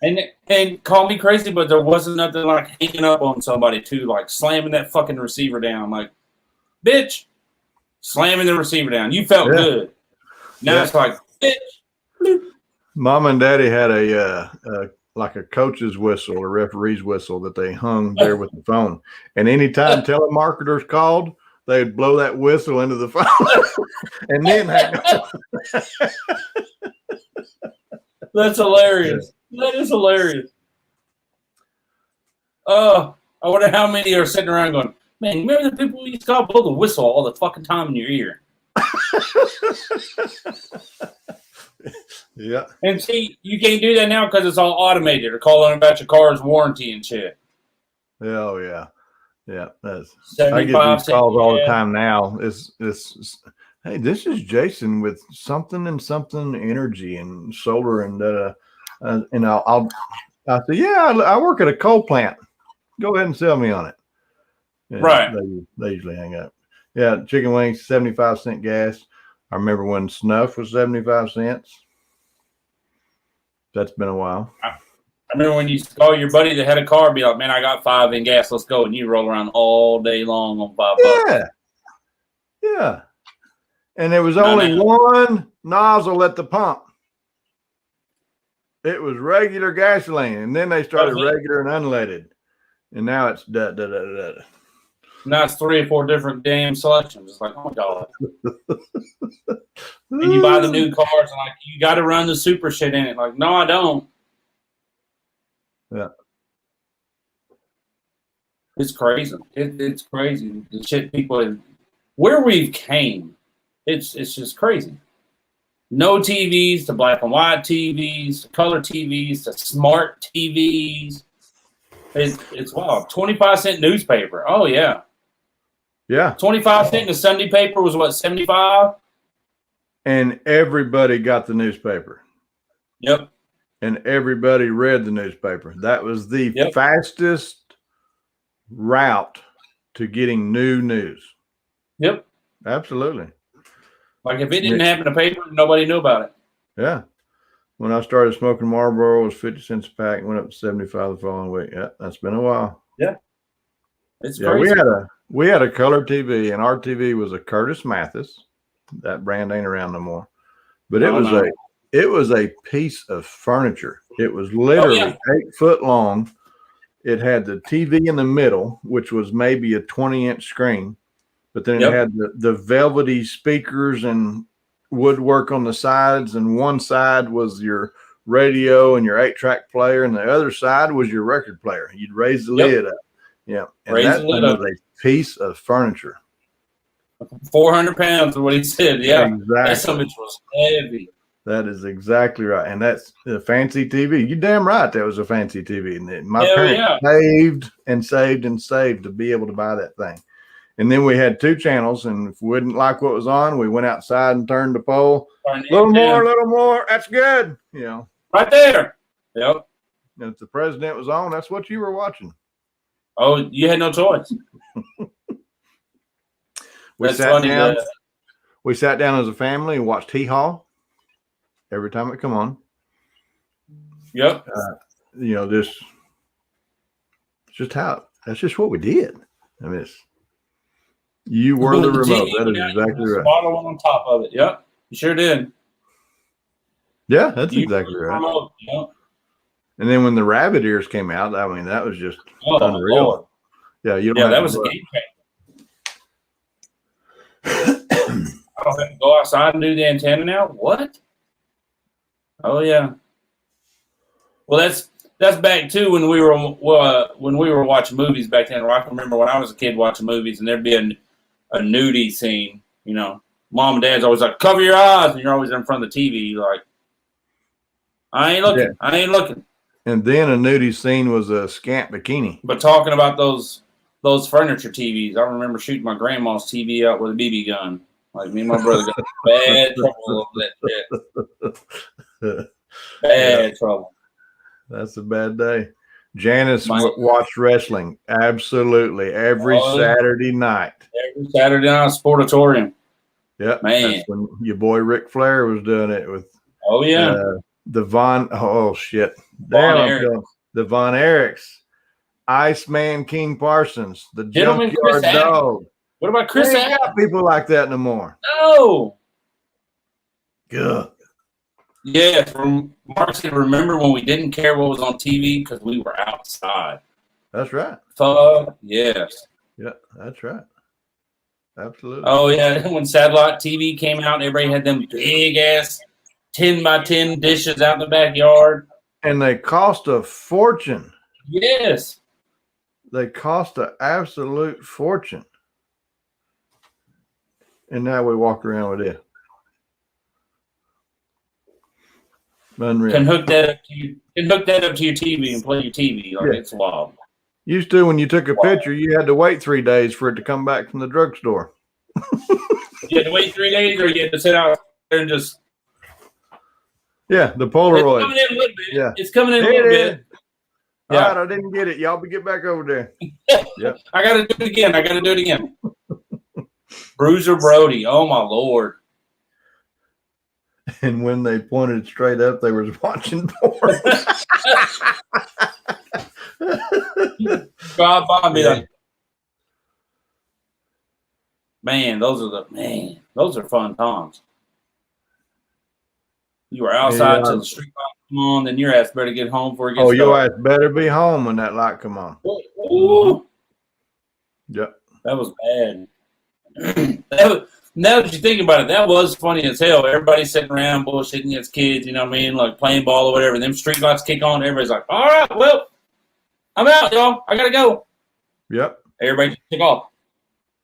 And call me crazy, but there wasn't nothing like hanging up on somebody too, like slamming that fucking receiver down. Like, bitch, slamming the receiver down. You felt good. Now it's like, bitch. Mom and Daddy had a coach's whistle, a referee's whistle that they hung there with the phone. And anytime telemarketers called, they'd blow that whistle into the phone and then hang up. That's hilarious. That is hilarious. I wonder how many are sitting around going, man, remember the people we used to call blow the whistle all the fucking time in your ear? Yeah. And see, you can't do that now because it's all automated or calling about your car's warranty and shit. Oh, yeah. Yeah, that's. I get these calls all the time now. Hey, this is Jason with something energy and solar and I'll say, yeah, I work at a coal plant. Go ahead and sell me on it. And right. They usually hang up. Yeah, chicken wings, 75-cent gas. I remember when snuff was 75 cents. That's been a while. I remember when you used to call your buddy that had a car, be like, man, I got 5 in gas, let's go. And you roll around all day long on $5. Yeah. And there was only one nozzle at the pump. It was regular gasoline. And then they started regular and unleaded. And now it's Now it's 3 or 4 different damn selections. It's like, oh my God. And you buy the new cars and like, you got to run the super shit in it. Like, no, I don't. Yeah. It's crazy. It's crazy. The shit people, where we've came, it's just crazy. No TVs to black and white TVs to color TVs to smart TVs. It's wild. 25-cent newspaper. Oh, yeah. Yeah. 25 cents in the Sunday paper was what, 75? And everybody got the newspaper. Yep. And everybody read the newspaper. That was the fastest route to getting new news. Yep. Absolutely. Like if it didn't happen in the paper, nobody knew about it. Yeah. When I started smoking Marlboro, it was 50 cents a pack and went up to 75 the following week. Yeah, that's been a while. Yeah. It's crazy. We had a color TV, and our TV was a Curtis Mathis. That brand ain't around no more. But it was a piece of furniture. It was literally 8 foot long. It had the TV in the middle, which was maybe a 20-inch screen. But then it had the velvety speakers and woodwork on the sides, and one side was your radio and your 8-track player, and the other side was your record player. You'd raise the lid up. Yeah. And Raise that the thing lid up. was a piece of furniture. 400 pounds is what he said. Yeah. Exactly. That something was heavy. That is exactly right. And that's a fancy TV. You damn right that was a fancy TV. And my Hell parents saved and saved and saved to be able to buy that thing. And then we had 2 channels, and if we didn't like what was on, we went outside and turned the pole. A little more. That's good. You know. Right there. Yep. And if the president was on, that's what you were watching. Oh, you had no choice. We sat down as a family and watched Hee Haw every time it come on. Yep. You know, that's just what we did. I mean, you were the remote. That is exactly right. Bottle on top of it. Yep. You sure did. Yeah, that's exactly right. Remote. Yep. And then when the rabbit ears came out, I mean, that was just unreal. Lord. Yeah, that was a game changer. I don't have to go outside and do the antenna now. What? Oh yeah. Well, that's back too when we were watching movies back then. I can remember when I was a kid watching movies, and there'd be a nudie scene. You know, mom and dad's always like, "Cover your eyes," and you're always in front of the TV, like, "I ain't looking. Yeah. I ain't looking." And then a nudie scene was a scant bikini. But talking about those furniture TVs, I remember shooting my grandma's TV out with a BB gun. Like, me and my brother got bad trouble over that shit. Bad trouble. That's a bad day. Janice watched wrestling absolutely every Saturday night. Every Saturday night, Sportatorium. Yep. Man. That's when your boy Ric Flair was doing it with. Oh, yeah. The Von Erichs, Iceman King Parsons, the Junkyard Dog. What about Chris Adams? Ain't got people like that no more. No. Good. Yeah, from Mark said, remember when we didn't care what was on TV because we were outside. That's right. Fuck yes. Yeah, that's right. Absolutely. Oh yeah, when satellite TV came out, everybody had them big ass 10x10 dishes out in the backyard. And they cost a fortune. Yes. They cost an absolute fortune. And now we walk around with it. Unreal. Can hook that up to your TV and play your TV. Like, it's wild. Used to, when you took a picture, you had to wait 3 days for it to come back from the drugstore. You had to wait 3 days, or you had to sit out there and just. Yeah, the Polaroid. It's coming in a little bit. Yeah. It's coming in a little bit. All right, I didn't get it. Y'all get back over there. Yep. I got to do it again. Bruiser Brody. Oh, my Lord. And when they pointed straight up, they were watching porn. Man, those are fun times. You were outside till the street light come on, then your ass better get home before it gets dark. Your ass better be home when that light come on. Ooh. Yep. That was bad. Now that you think about it, that was funny as hell. Everybody's sitting around bullshitting as kids, you know what I mean? Like playing ball or whatever. And them street lights kick on. Everybody's like, all right, well, I'm out, y'all. I got to go. Yep. Everybody just took off.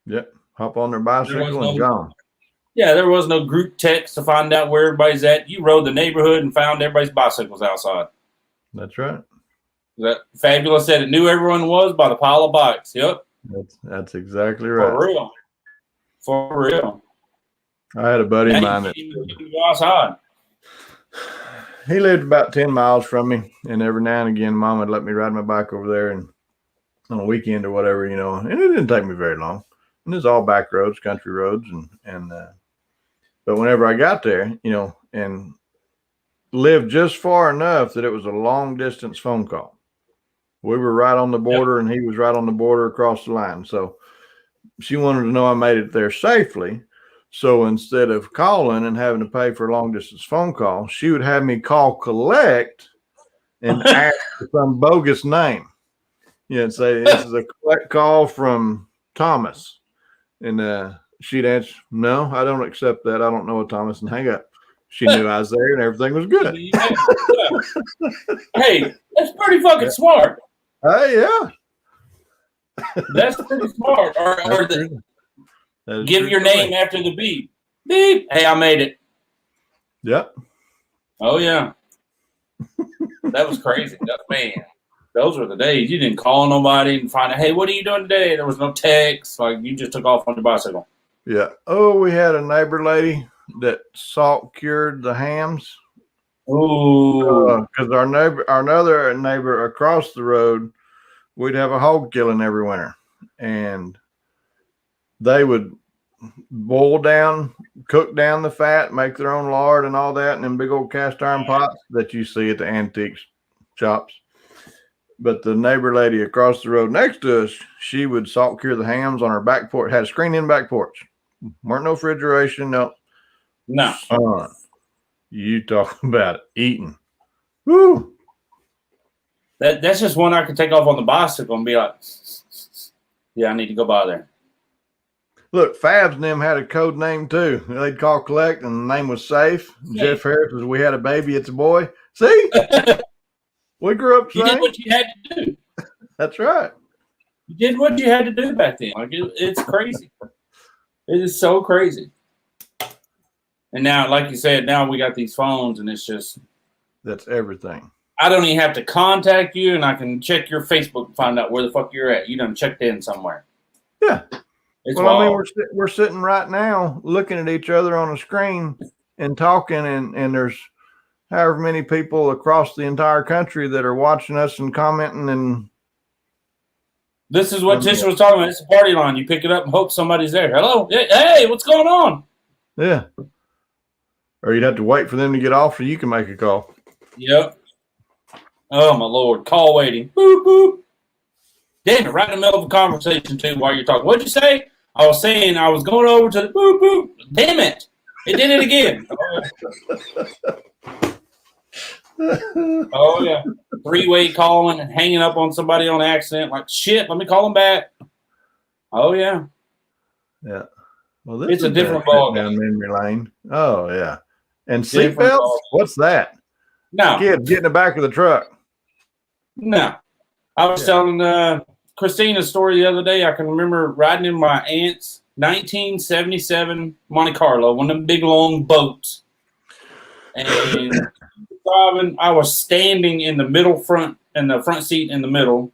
Yep. Hop on their bicycle and gone. Yeah, there was no group text to find out where everybody's at. You rode the neighborhood and found everybody's bicycles outside. That's right. That Fabulous said it knew everyone was by the pile of bikes. Yep. That's exactly right. For real. I had a buddy of mine that outside. He lived about 10 miles from me, and every now and again, Mom would let me ride my bike over there and on a weekend or whatever, you know. And it didn't take me very long. And it's all back roads, country roads, and but whenever I got there, you know, and lived just far enough that it was a long distance phone call. We were right on the border, and he was right on the border across the line. So she wanted to know I made it there safely. So instead of calling and having to pay for a long distance phone call, she would have me call collect and ask for some bogus name. You know, say this is a collect call from Thomas. And she'd answer, "No, I don't accept that. I don't know a Thomas," and hang up. She knew I was there, and everything was good. Yeah. Hey, that's pretty fucking smart. Hey, yeah. That's pretty smart. Or give your name after the beep. Beep. Hey, I made it. Yep. Oh yeah. That was crazy. Man, those were the days. You didn't call nobody and find out, hey, what are you doing today? There was no text. Like, you just took off on your bicycle. Yeah. Oh, we had a neighbor lady that salt cured the hams. Ooh. Because our another neighbor across the road, we'd have a hog killing every winter, and they would cook down the fat, make their own lard and all that in them big old cast iron pots that you see at the antique shops. But the neighbor lady across the road next to us, she would salt cure the hams on her back porch. Had a screen-in back porch. Weren't no refrigeration. No. You talk about eating. Woo. That's just one I could take off on the bicycle and be like, yeah, I need to go by there. Look, Fabs and them had a code name too. They'd call collect, and the name was Safe. Jeff Harris was, "We had a baby, it's a boy." See? We grew up. You did what you had to do. That's right. You did what you had to do back then. Like, it's crazy. It is so crazy. And now, like you said, now we got these phones, and it's just. That's everything. I don't even have to contact you, and I can check your Facebook and find out where the fuck you're at. You done checked in somewhere. Yeah. It's well, I mean, we're sitting right now looking at each other on a screen and talking, and there's however many people across the entire country that are watching us and commenting. And this is what Tisha was talking about. It's a party line. You pick it up and hope somebody's there. Hello? Hey, what's going on? Yeah. Or you'd have to wait for them to get off so you can make a call. Yep. Oh, my Lord. Call waiting. Boop, boop. Damn it, right in the middle of a conversation, too, while you're talking. What'd you say? I was saying I was going over to the boop, boop. Damn it. It did it again. Oh, yeah. Three-way calling and hanging up on somebody on accident. Like, shit, let me call them back. Oh, yeah. Yeah. Well, it's a different ball down memory lane. Oh, yeah. And seatbelts? What's that? No. Kids get in the back of the truck. No. I was telling Christina a story the other day. I can remember riding in my aunt's 1977 Monte Carlo, one of them big long boats. And driving, I was standing in the front seat in the middle.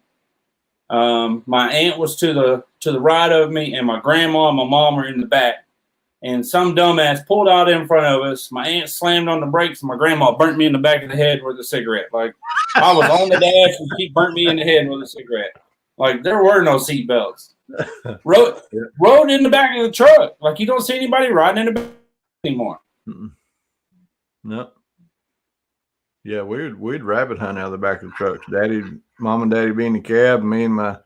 My aunt was to the right of me, and my grandma and my mom were in the back. And some dumbass pulled out in front of us. My aunt slammed on the brakes, and my grandma burnt me in the back of the head with a cigarette. Like, I was on the dash, and she burnt me in the head with a cigarette. Like, there were no seat belts. Rode in the back of the truck. Like, you don't see anybody riding in the back anymore. No. Yeah, we'd rabbit hunt out of the back of the trucks. Mom and Daddy be in the cab, and me and my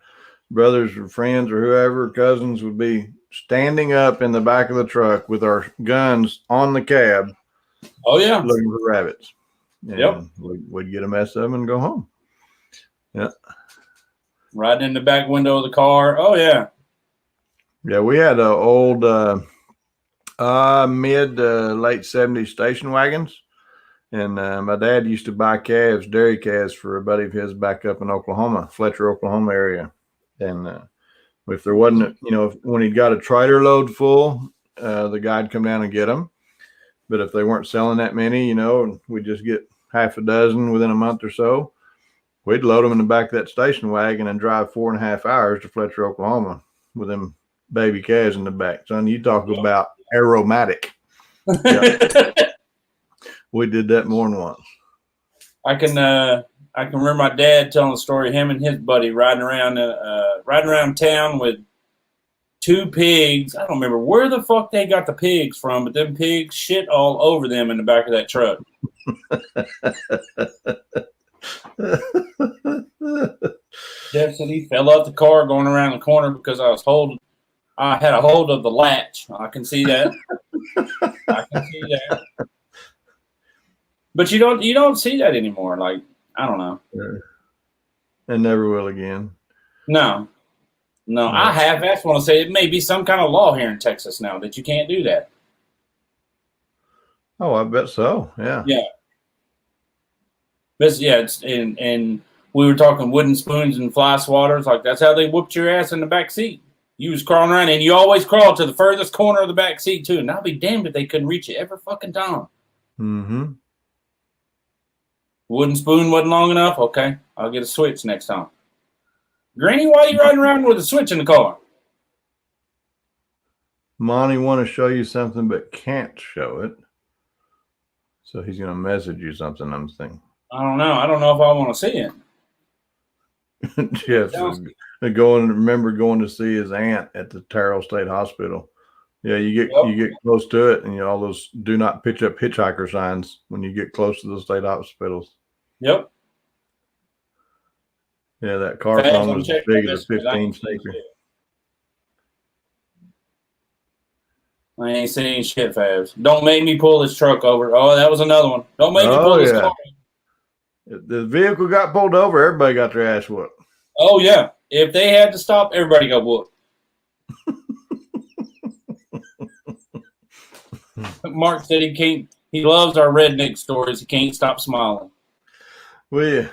brothers or friends or whoever, cousins, would be standing up in the back of the truck with our guns on the cab. Oh, yeah. Looking for rabbits. And yep. We'd get a mess of them and go home. Yeah. Riding in the back window of the car. Oh, yeah. Yeah, we had old mid late 70s station wagons. And my dad used to buy dairy calves for a buddy of his back up in Oklahoma, Fletcher, Oklahoma area. And if there wasn't, when he'd got a trailer load full, the guy'd come down and get them. But if they weren't selling that many, we'd just get half a dozen within a month or so. We'd load them in the back of that station wagon and drive 4.5 hours to Fletcher, Oklahoma with them baby calves in the back. Son, you talk about aromatic. Yeah. We did that more than once. I can remember my dad telling a story. Him and his buddy riding around town with 2 pigs. I don't remember where the fuck they got the pigs from, but them pigs shit all over them in the back of that truck. Jeff said he fell out the car going around the corner because I had a hold of the latch. I can see that. But you don't see that anymore. Like, I don't know. And never will again. No. No, No. I half-assed want to say it may be some kind of law here in Texas now that you can't do that. Oh, I bet so. Yeah. Yeah. But yeah, it's and we were talking wooden spoons and fly swatters. Like that's how they whooped your ass in the back seat. You was crawling around, and you always crawled to the furthest corner of the back seat too. And I'll be damned if they couldn't reach you every fucking time. Mm-hmm. Wooden spoon wasn't long enough. Okay, I'll get a switch next time. Granny, why are you riding around with a switch in the car? Monty want to show you something but can't show it. So he's going to message you something, I'm thinking. I don't know. I don't know if I want to see it. Jeff remember going to see his aunt at the Terrell State Hospital. Yeah, you get close to it, and you know all those do not pitch up hitchhiker signs when you get close to the state hospitals. Yep. Yeah, that car phone was as big as a 15 sneaker. I ain't seen shit, Fabs. Don't make me pull this truck over. Oh, that was another one. Don't make me pull this car. If the vehicle got pulled over, everybody got their ass whooped. Oh, yeah. If they had to stop, everybody got whooped. Mark said he loves our redneck stories. He can't stop smiling. We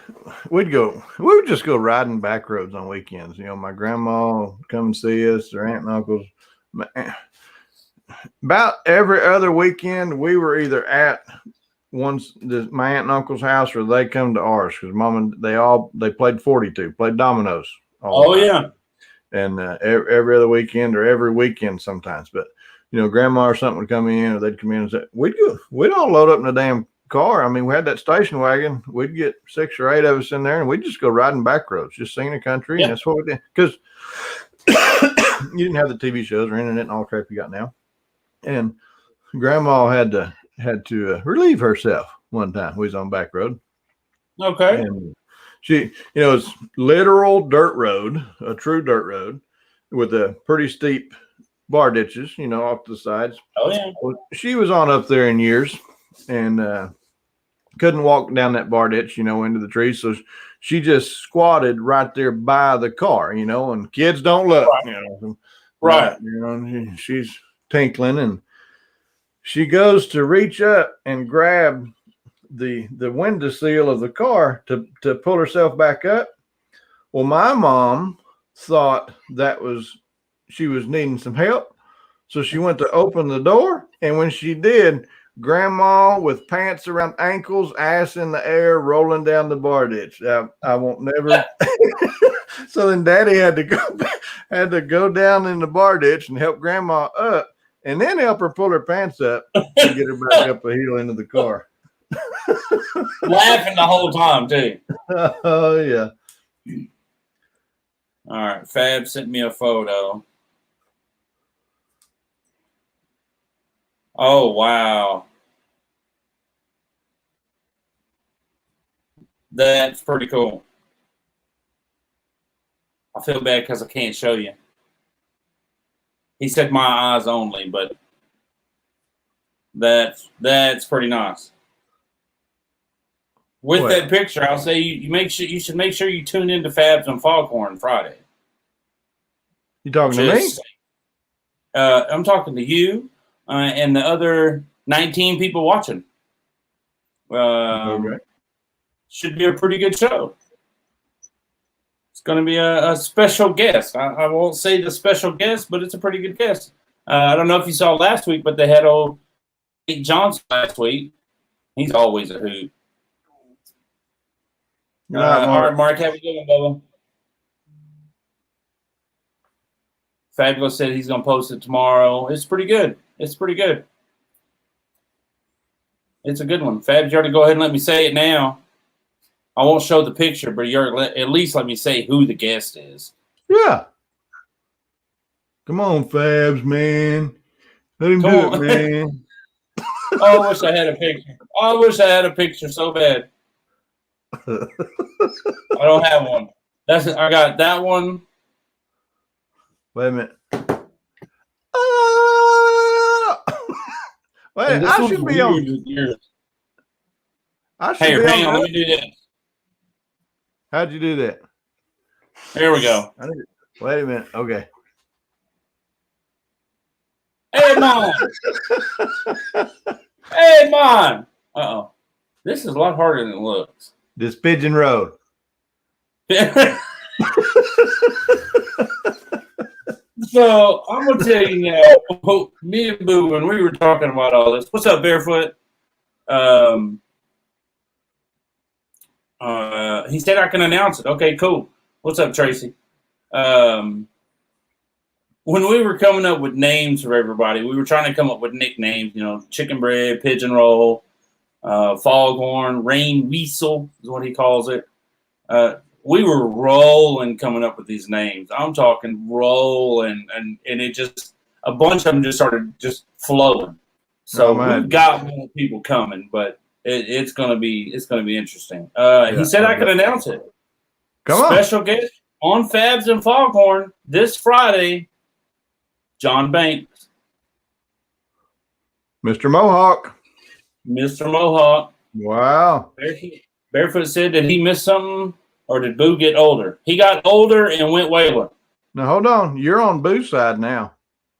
would just go riding back roads on weekends. You know, my grandma would come and see us, their aunt and uncles. About every other weekend, we were either at my aunt and uncle's house or they come to ours because mom and they played 42, played dominoes. Yeah. And every other weekend or every weekend sometimes. But, you know, grandma or something would come in or they'd come in and say, we'd all load up in a damn car. I mean, we had that station wagon. We'd get 6 or 8 of us in there and we'd just go riding back roads, just seeing the country. Yeah. And that's what we did. Because you didn't have the TV shows or internet and all the crap you got now. And grandma had to relieve herself one time. We was on back road. Okay. And she, you know, it's literal dirt road, a true dirt road with a pretty steep bar ditches, you know, off the sides. Oh, yeah. Well, she was on up there in years and couldn't walk down that bar ditch, you know, into the trees. So she just squatted right there by the car, you know, and kids don't look, right. You know. Right. You know, she's tinkling and she goes to reach up and grab the window seal of the car to pull herself back up. Well, my mom thought she was needing some help. So she went to open the door. And when she did, grandma with pants around ankles, ass in the air, rolling down the bar ditch. I won't never. So then daddy had to go down in the bar ditch and help grandma up and then help her pull her pants up to get her back up a hill into the car. Laughing the whole time, too. Oh, yeah. All right. Fab sent me a photo. Oh, wow. That's pretty cool. I feel bad because I can't show you. He said my eyes only, but that's pretty nice. With that picture, I'll say you should make sure you tune into Fabs on Foghorn Friday. You talking to me? I'm talking to you and the other 19 people watching. Okay. Should be a pretty good show. It's going to be a special guest. I won't say the special guest, but it's a pretty good guest. I don't know if you saw last week, but they had old Nate Johnson last week. He's always a hoot. All right, Mark, have a good one, Bubba. Fabulous said he's going to post it tomorrow. It's pretty good. It's pretty good. It's a good one. Fabs, you already go ahead and let me say it now. I won't show the picture, but you're at least let me say who the guest is. Yeah. Come on, Fabs, man. Let him do it, man. Oh, I wish I had a picture. I wish I had a picture so bad. I don't have one. I got that one. Wait a minute. Wait, I should be on. Hang on, let me do this. How'd you do that? Here we go. Wait a minute. Okay. Hey, Mom. Hey, Mom. Uh-oh. This is a lot harder than it looks. This Pigeon Road. So I'm gonna tell you now, me and Boo, when we were talking about all this, what's up, Barefoot? He said I can announce it. Okay, cool. What's up, Tracy? When we were coming up with names for everybody, we were trying to come up with nicknames. You know, Chicken Bread, Pigeon Roll, Foghorn, Rain Weasel is what he calls it. We were rolling coming up with these names. I'm talking rolling, and it just a bunch of them just started just flowing. So we've got more people coming, but it's gonna be interesting. He said I could announce it. Special guest on Fabs and Foghorn this Friday, John Banks, Mr. Mohawk. Mr. Mohawk. Wow. Barefoot said that he missed something. Or did Boo get older? He got older and went whaling. Now, hold on. You're on Boo's side now.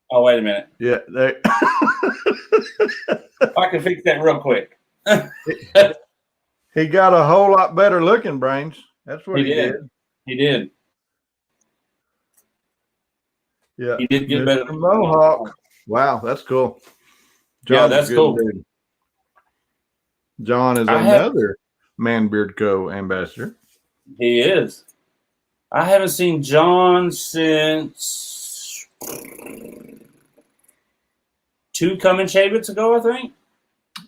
Oh, wait a minute. Yeah. I can fix that real quick. He got a whole lot better looking, Brains. That's what he did. He did. Yeah. He did get better. Mohawk. Wow, that's cool. Yeah, that's cool. Dude. John is another Man Beard Co. ambassador. He is. I haven't seen John since 2 Coming Shavits ago, I think.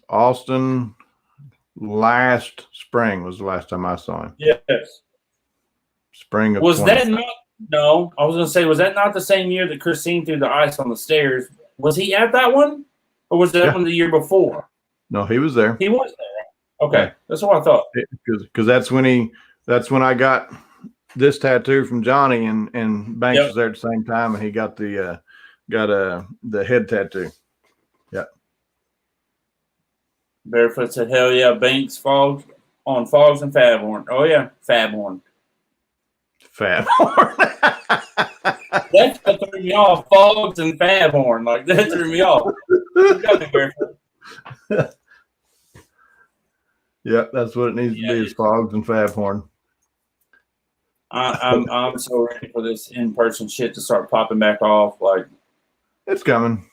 Austin last spring was the last time I saw him. Yes. Spring of Was 20. that not? No, I was going to say, was that not the same year that Christine threw the ice on the stairs? Was he at that one? Or was that one the year before? No, he was there. He was there. Okay. That's what I thought. Because that's when I got this tattoo from Johnny, and Banks was there at the same time, and he got the head tattoo. Yeah. Barefoot said, "Hell yeah, Banks Fogs on Fogs and Fabhorn." Oh yeah, Fabhorn. Fabhorn. That threw me off. Fogs and Fabhorn, like that threw me off. You got me, Barefoot. Yeah, that's what it needs to be: is Fogs and Fabhorn. I'm so ready for this in-person shit to start popping back off. Like, it's coming.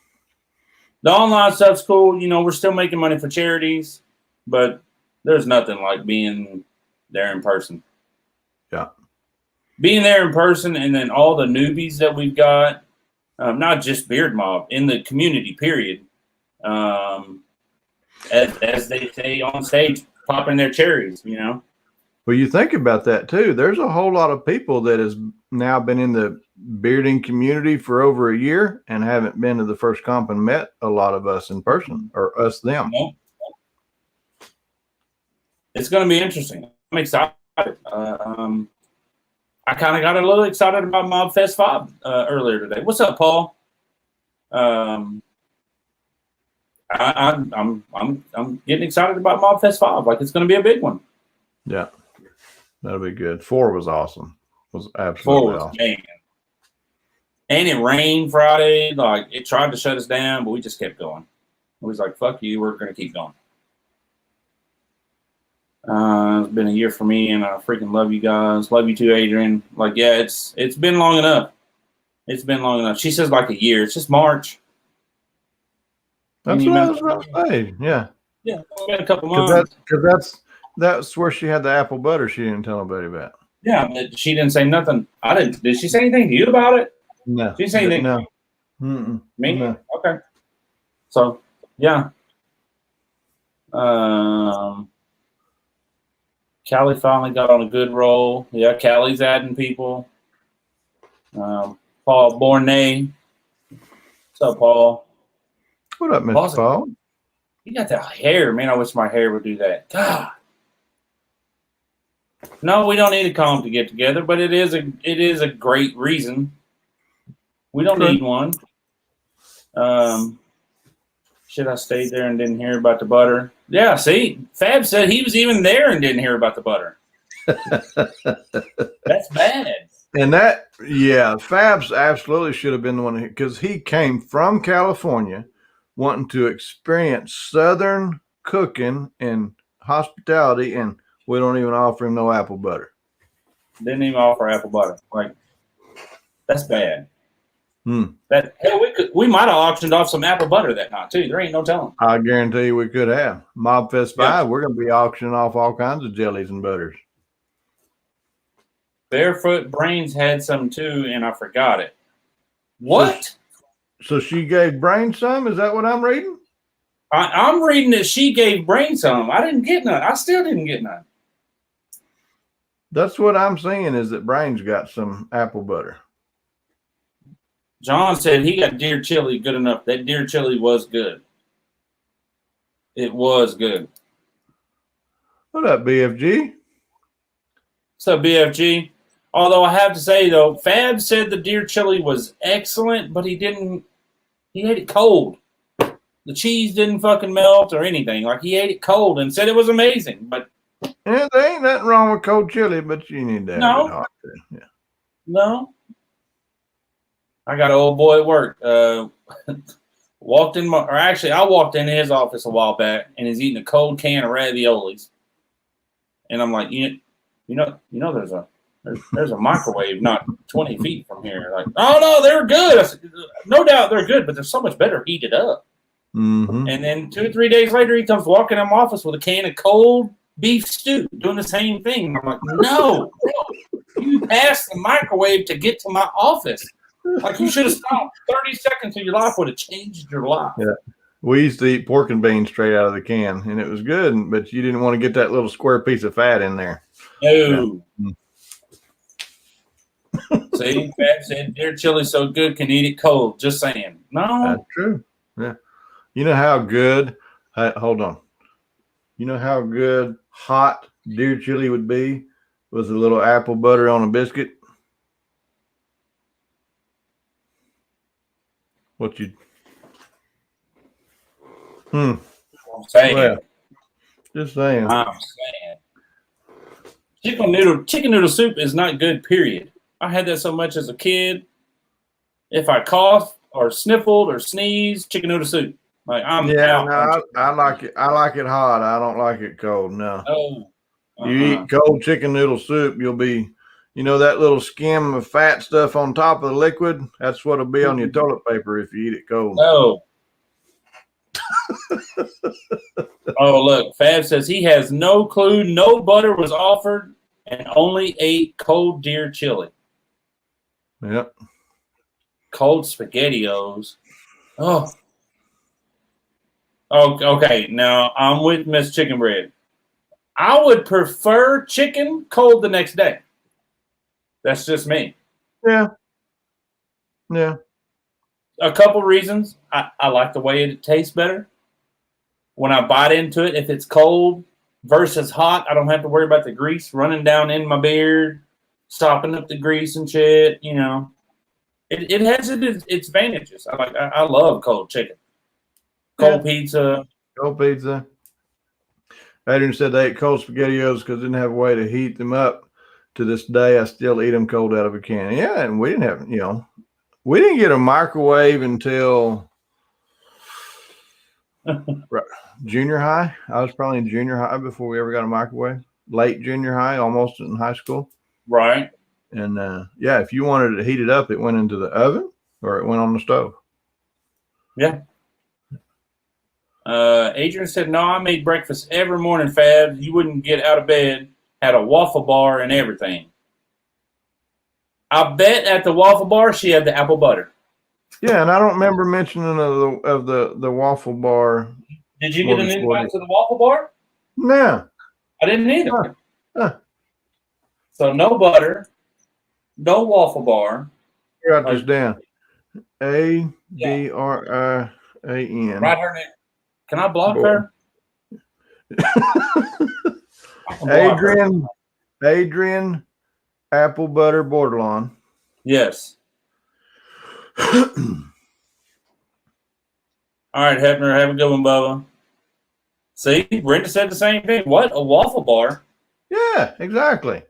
The online stuff's cool. You know, we're still making money for charities, but there's nothing like being there in person. Yeah. Being there in person, and then all the newbies that we've got, not just Beard Mob, in the community, period. As they say on stage, popping their cherries, you know. Well, you think about that too. There's a whole lot of people that has now been in the bearding community for over a year and haven't been to the first comp and met a lot of us in person, or us them. It's going to be interesting. I'm excited. I kind of got a little excited about Mob Fest 5 earlier today. What's up, Paul? I'm getting excited about Mob Fest 5. Like, it's going to be a big one. Yeah. That'll be good. 4 was awesome. It was absolutely awesome. Man. And it rained Friday. Like, it tried to shut us down, but we just kept going. It was like, fuck you, we're going to keep going. It's been a year for me, and I freaking love you guys. Love you too, Adrian. Like, yeah, it's been long enough. It's been long enough. She says like a year. It's just March. That's what I was about to say. Yeah. Yeah, we got a couple months. Because that's where she had the apple butter she didn't tell nobody about. Yeah, but she didn't say nothing. I didn't. Did she say anything to you about it? No. She didn't say anything. No. Mm-mm. Me? No. Okay. So, yeah. Callie finally got on a good roll. Yeah, Callie's adding people. Paul Bornay. What's up, Paul? What up, Mr. Paul? You got that hair. Man, I wish my hair would do that. God. No, we don't need a comb to get together, but it is a great reason. We don't need one. Should I stayed there and didn't hear about the butter? Yeah, see, Fab said he was even there and didn't hear about the butter. That's bad. And that, yeah, Fabs absolutely should have been the one because he came from California wanting to experience Southern cooking and hospitality, and we don't even offer him no apple butter. Didn't even offer apple butter. Like, that's bad. That hell, we might have auctioned off some apple butter that night too. There ain't no telling. I guarantee you we could have. Mob Fest 5, Yeah. we're going to be auctioning off all kinds of jellies and butters. Barefoot Brains had some too, and I forgot it. What? So she gave Brain some? Is that what I'm reading? I'm reading that she gave Brain some. I didn't get none. I still didn't get none. That's what I'm seeing is that Brain's got some apple butter. John said he got deer chili good enough. That deer chili was good. It was good. What up, BFG? What's up, BFG? Although I have to say, though, Fab said the deer chili was excellent, but he ate it cold. The cheese didn't fucking melt or anything. Like, he ate it cold and said it was amazing. But Yeah, there ain't nothing wrong with cold chili, but you need to have it hot. Yeah. no. I got an old boy at work. I walked in his office a while back, and he's eating a cold can of raviolis. And I'm like, you know, there's a microwave not 20 feet from here. Like, oh no, they're good. I said, no doubt they're good, but they're so much better heated up. Mm-hmm. And then 2 or 3 days later, he comes walking in my office with a can of cold beef stew, doing the same thing. I'm like, no, you passed the microwave to get to my office. Like, you should have stopped. 30 seconds of your life would have changed your life. Yeah. We used to eat pork and beans straight out of the can, and it was good, but you didn't want to get that little square piece of fat in there. No. Yeah. See, Fab said deer chili so good can eat it cold. Just saying. No. That's true. Yeah. You know how good, hold on. You know how good hot deer chili would be with a little apple butter on a biscuit? What you? I'm saying. Well, just saying. I'm saying. Chicken noodle soup is not good, period. I had that so much as a kid. If I coughed or sniffled or sneezed, chicken noodle soup. Like, I'm out. No, I like it. I like it hot. I don't like it cold. No. Oh. You eat cold chicken noodle soup, you'll be, that little skim of fat stuff on top of the liquid. That's what'll be on your toilet paper if you eat it cold. No. Oh, look. Fab says he has no clue. No butter was offered and only ate cold deer chili. Yep. Cold SpaghettiOs. Oh. Okay. Now, I'm with Miss Chicken Bread. I would prefer chicken cold the next day. That's just me. Yeah. Yeah. A couple reasons. I like the way it tastes better. When I bite into it, if it's cold versus hot, I don't have to worry about the grease running down in my beard, stopping up the grease and shit. It has its advantages. I love cold chicken. Cold pizza. Cold pizza. Adrian said they ate cold SpaghettiOs because they didn't have a way to heat them up. To this day, I still eat them cold out of a can. Yeah, and we didn't have, we didn't get a microwave until junior high. I was probably in junior high before we ever got a microwave. Late junior high, almost in high school. Right. And if you wanted to heat it up, it went into the oven or it went on the stove. Yeah. Adrian said, no, I made breakfast every morning, Fab. You wouldn't get out of bed. Had a waffle bar and everything. I bet at the waffle bar she had the apple butter. Yeah, and I don't remember mentioning of the waffle bar. Did you get an invite to the waffle bar? No. I didn't either. So no butter, no waffle bar. Write this down. ADRIAN. Write her name. Can I block her? Adrian apple butter borderline. Yes. All right, Hefner, have a good one, Bubba. See, Brenda said the same thing. What? A waffle bar? Yeah, exactly.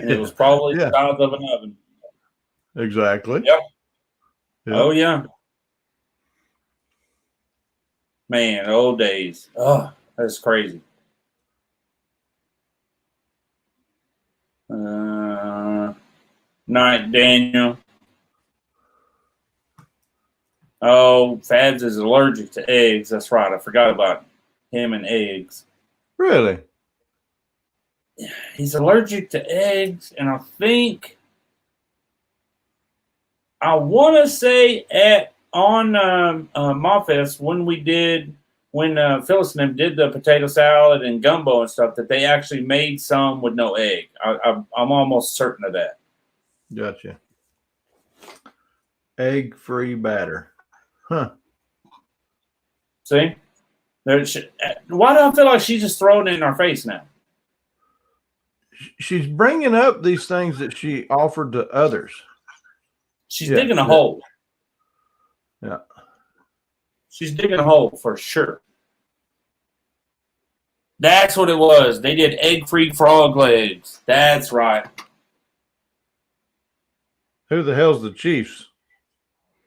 And it was probably Yeah. the size of an oven. Exactly. Yep. Yep. Oh, yeah. Man, old days. Oh, that's crazy. Night, Daniel. Oh, Fabs is allergic to eggs. That's right. I forgot about him and eggs. Really? He's allergic to eggs, and I think I want to say on Moffest when Phyllis and them did the potato salad and gumbo and stuff, that they actually made some with no egg. I'm almost certain of that. Gotcha. Egg-free batter. Huh. See, why do I feel like she's just throwing it in our face now? She's bringing up these things that she offered to others. She's digging a hole. Yeah. She's digging a hole for sure. That's what it was. They did egg-free frog legs. That's right. Who the hell's the Chiefs?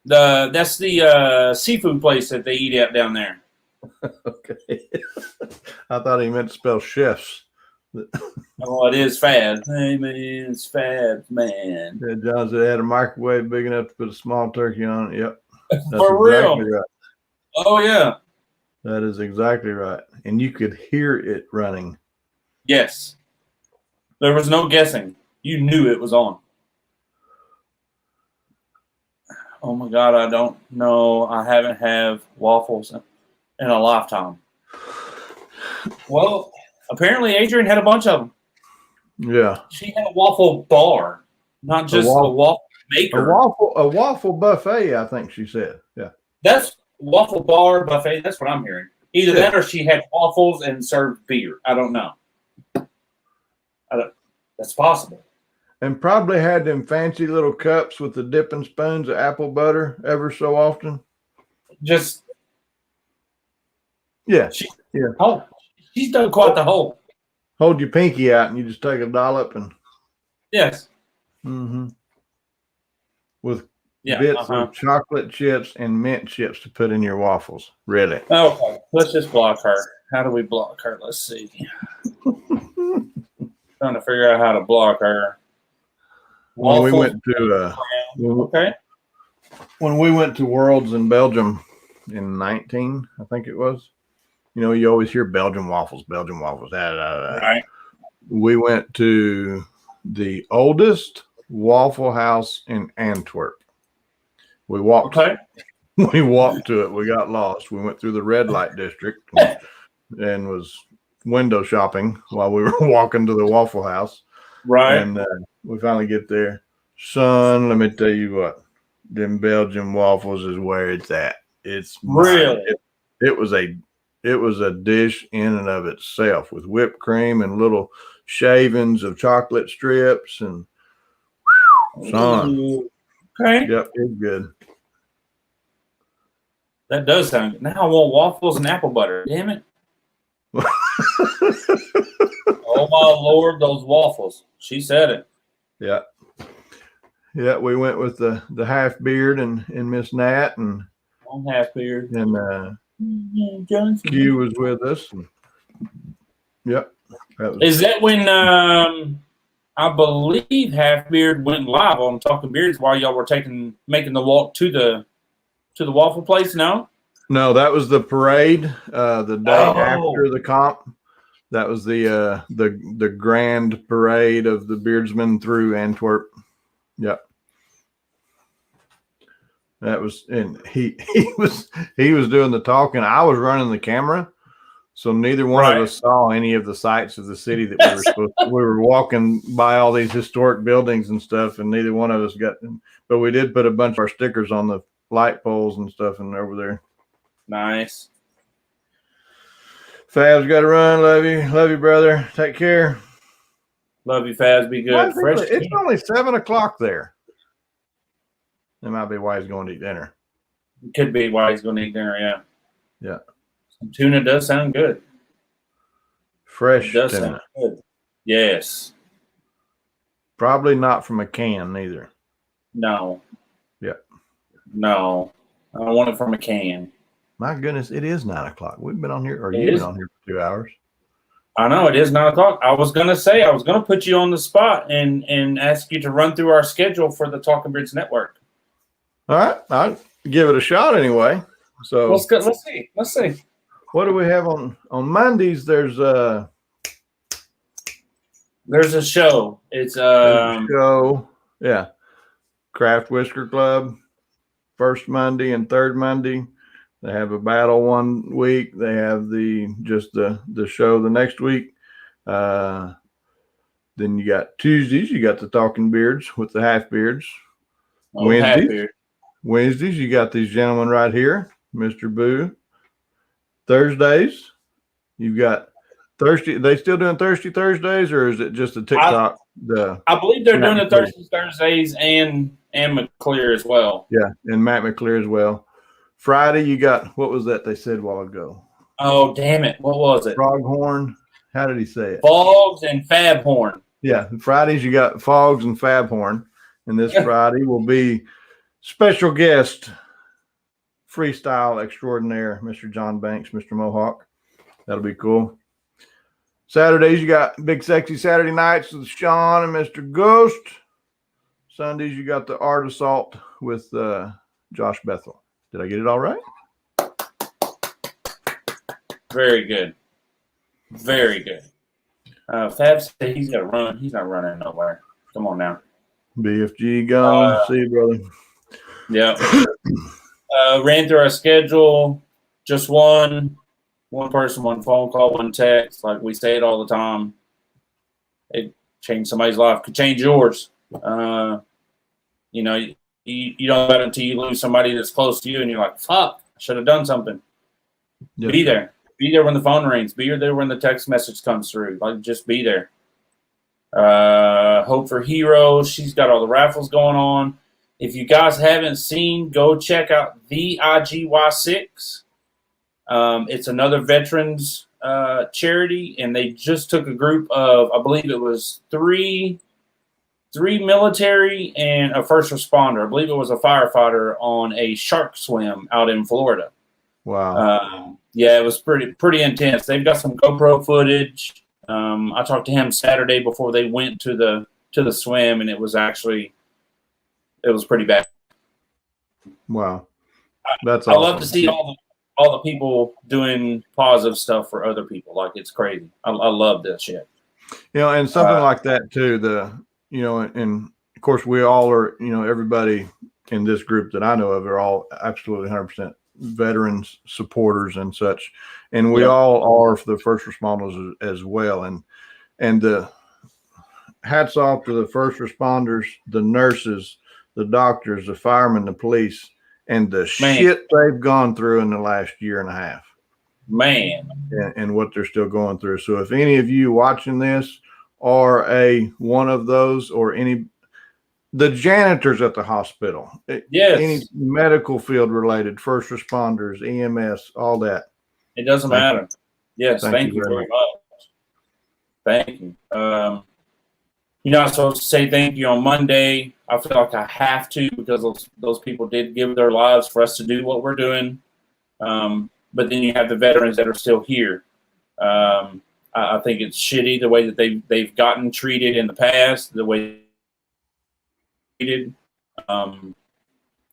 That's the seafood place that they eat at down there. Okay. I thought he meant to spell chefs. Oh, it is Fab. Hey, man, it's Fab, man. Yeah, John said it had a microwave big enough to put a small turkey on it. Yep. That's For real. Right. Oh, yeah. That is exactly right. And you could hear it running. Yes. There was no guessing. You knew it was on. Oh, my God, I don't know. I haven't had waffles in a lifetime. Well, apparently Adrian had a bunch of them. Yeah. She had a waffle bar, not just a waffle maker. A waffle buffet, I think she said. Yeah. That's waffle bar buffet. That's what I'm hearing. Either that or she had waffles and served beer. I don't know. That's possible. And probably had them fancy little cups with the dipping spoons of apple butter ever so often. Just yeah. Oh, she's done quite the whole. Hold your pinky out and you just take a dollop and yes. Mm-hmm. With bits of chocolate chips and mint chips to put in your waffles. Really? Okay. Let's just block her. How do we block her? Let's see. Trying to figure out how to block her. When we went to when we went to Worlds in Belgium in 19, I think it was. You know, you always hear Belgian waffles. Right. We went to the oldest Waffle House in Antwerp. We walked. Okay. We walked to it. We got lost. We went through the red light district and was window shopping while we were walking to the Waffle House. Right. And we finally get there. Son, let me tell you what. Them Belgian waffles is where it's at. It's really. It was a dish in and of itself with whipped cream and little shavings of chocolate strips and son. Okay. Yep, it's good. That does sound good. Now I want waffles and apple butter. Damn it. Oh my Lord, those waffles. She said it. Yeah. Yeah, we went with the half beard and Miss Nat and half beard. And Q was with us. And, yep. Is that when I believe Halfbeard went live on Talking Beards while y'all were making the walk to the waffle place? No, that was the parade. The day after the comp. That was the grand parade of the beardsmen through Antwerp. Yep. That was, and he was doing the talking. I was running the camera, so neither one of us saw any of the sights of the city that we were supposed to. We were walking by all these historic buildings and stuff, and neither one of us got them. But we did put a bunch of our stickers on the light poles and stuff, and over there. Nice. Fab's got to run. Love you, brother. Take care. Love you, Fabs. Be good. It's only 7:00 there. That might be why he's going to eat dinner. It could be why he's going to eat dinner, yeah. Yeah. Some tuna does sound good. Fresh does tuna. sound good. Yes. Probably not from a can either. No. Yeah. No. I don't want it from a can. My goodness, it is 9 o'clock. We've been on here, or It you've is. been on here for 2 hours. I know it is 9 o'clock. I was gonna put you on the spot and ask you to run through our schedule for the Talking Beards Network. All right, I'll give it a shot anyway. So Let's go. Let's see. what do we have on Mondays? There's a show. It's show. Yeah, Craft Whisker Club, first Monday and third Monday. They have a battle one week. They have the show the next week. Then you got Tuesdays. You got the Talking Beards with the Half Beards. Wednesdays, you got these gentlemen right here, Mr. Boo. Thursdays, you've got Thursday. They still doing Thursdays, or is it just the TikTok? I believe they're doing the Thursdays and McClear as well. Yeah, and Matt McClear as well. Friday, you got, what was that they said a while ago? Oh, damn it. What was it? Froghorn. How did he say it? Fogs and Fabhorn. Yeah, Fridays you got Fogs and Fabhorn. And this Friday will be special guest, freestyle extraordinaire, Mr. John Banks, Mr. Mohawk. That'll be cool. Saturdays, you got Big Sexy Saturday Nights with Sean and Mr. Ghost. Sundays, you got the Art Assault with Josh Bethel. Did I get it all right? Very good. Very good. Fab said he's got to run. He's not running nowhere. Come on now. BFG gone. See you, brother. Yeah. Ran through our schedule. Just one person, one phone call, one text. Like we say it all the time. It changed somebody's life. Could change yours. You know, you don't know it until you lose somebody that's close to you, and you're like, "Fuck, I should have done something." Yes. Be there. Be there when the phone rings. Be there when the text message comes through. Like, just be there. Hope for Heroes. She's got all the raffles going on. If you guys haven't seen, go check out the IGY6. It's another veterans charity, and they just took a group of, I believe it was three military and a first responder. I believe it was a firefighter on a shark swim out in Florida. Wow. Yeah, it was pretty intense. They've got some GoPro footage. I talked to him Saturday before they went to the swim, and it was pretty bad. Wow. That's I awesome. love to see all the people doing positive stuff for other people. Like, it's crazy. I love that shit. You know, and something like that too, and of course we all are, everybody in this group that I know of are all absolutely 100% veterans supporters and such. And we all are for the first responders as well. And the hats off to the first responders, the nurses, the doctors, the firemen, the police, and the shit they've gone through in the last year and a half. Man. And what they're still going through. So if any of you watching this are one of those, or the janitors at the hospital, any medical field related, first responders, EMS, all that. It doesn't matter. Yes, thank you very much. Thank you. I'm supposed to say thank you on Monday. I feel like I have to, because those people did give their lives for us to do what we're doing. But then you have the veterans that are still here. I think it's shitty the way that they've gotten treated in the past, the way they did.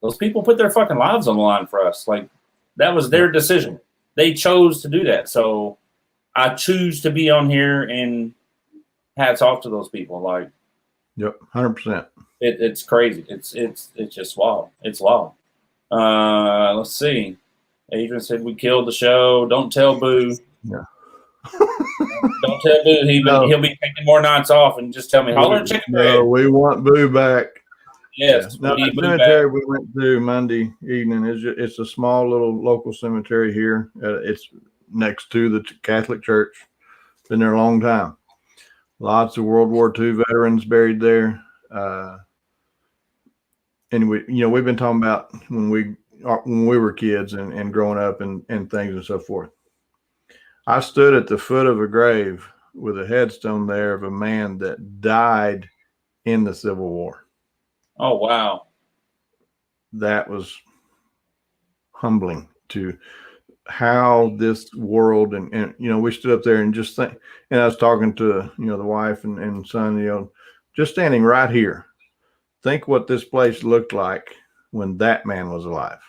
Those people put their fucking lives on the line for us. Like, that was their decision. They chose to do that. So I choose to be on here, and hats off to those people. Like, yep, 100%. It's crazy. It's just wild. It's wild. Let's see. Adrian said we killed the show. Don't tell Boo. Yeah. Don't tell Boo. He'll be taking more nights off, and just tell me, holler at Chicken Bread. No, we want Boo back. Yes. Yeah. Now, the cemetery we went to Monday evening it's a small little local cemetery here. It's next to the Catholic Church. Been there a long time. Lots of World War II veterans buried there. Anyway, we've been talking about when we were kids and growing up and things and so forth. I stood at the foot of a grave with a headstone there of a man that died in the Civil War. Oh, wow. That was humbling to how this world and we stood up there and just think, and I was talking to the wife and son, just standing right here, think what this place looked like when that man was alive,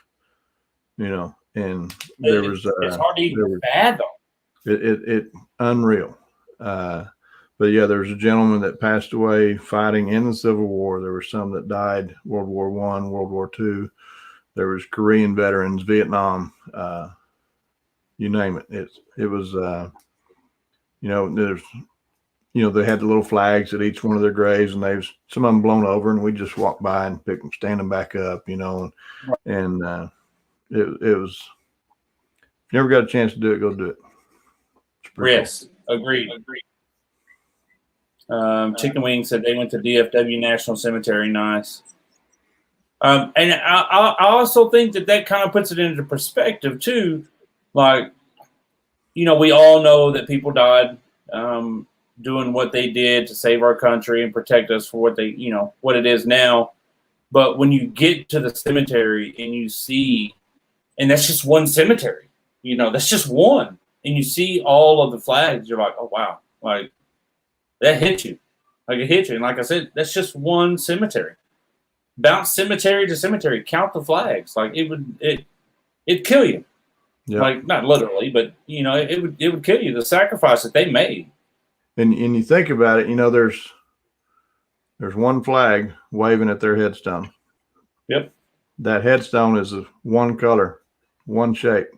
and there was it's hard to even fathom. It unreal. But yeah, there was a gentleman that passed away fighting in the Civil War. There were some that died World War I, World War II. There was Korean veterans, Vietnam, you name it. It was, there's, they had the little flags at each one of their graves, and some of them blown over, and we just walked by and pick them, stand them back up, and it was. If you never got a chance to do it, go do it. Yes, cool. Agreed. Chicken Wing said they went to DFW National Cemetery. Nice. And I also think that kind of puts it into perspective too. Like, we all know that people died doing what they did to save our country and protect us for what it is now. But when you get to the cemetery and you see, and that's just one cemetery, that's just one, and you see all of the flags, you're like, oh wow, like that hit you, like it hit you. And like I said, that's just one cemetery. Bounce cemetery to cemetery, count the flags. Like it'd kill you. Yep. Like not literally, but it would kill you. The sacrifice that they made. And you think about it, there's one flag waving at their headstone. Yep. That headstone is one color, one shape.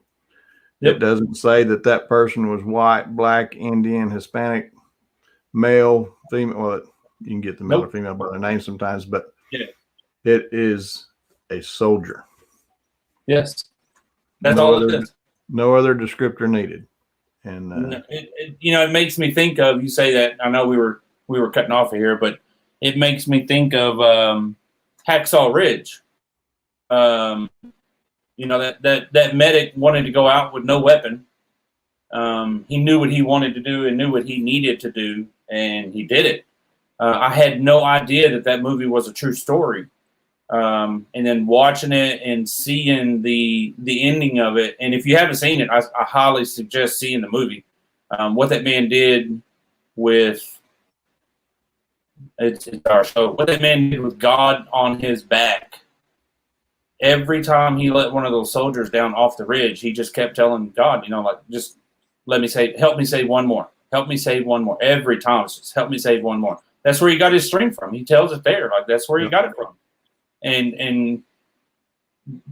Yep. It doesn't say that person was white, black, Indian, Hispanic, male, female. Well, you can get the male or female by their name sometimes, but yeah. It is a soldier. Yes. That's all it is. No other descriptor needed. And it makes me think of, you say that, I know we were cutting off of here, but it makes me think of Hacksaw Ridge. That medic wanted to go out with no weapon. He knew what he wanted to do and knew what he needed to do, and he did it. I had no idea that movie was a true story. And then watching it and seeing the ending of it, and if you haven't seen it, I highly suggest seeing the movie. What that man did with it's our show. What that man did with God on his back. Every time he let one of those soldiers down off the ridge, he just kept telling God, just help me save one more. Help me save one more. Every time it's just help me save one more. That's where he got his strength from. He tells it there, like that's where he got it from. And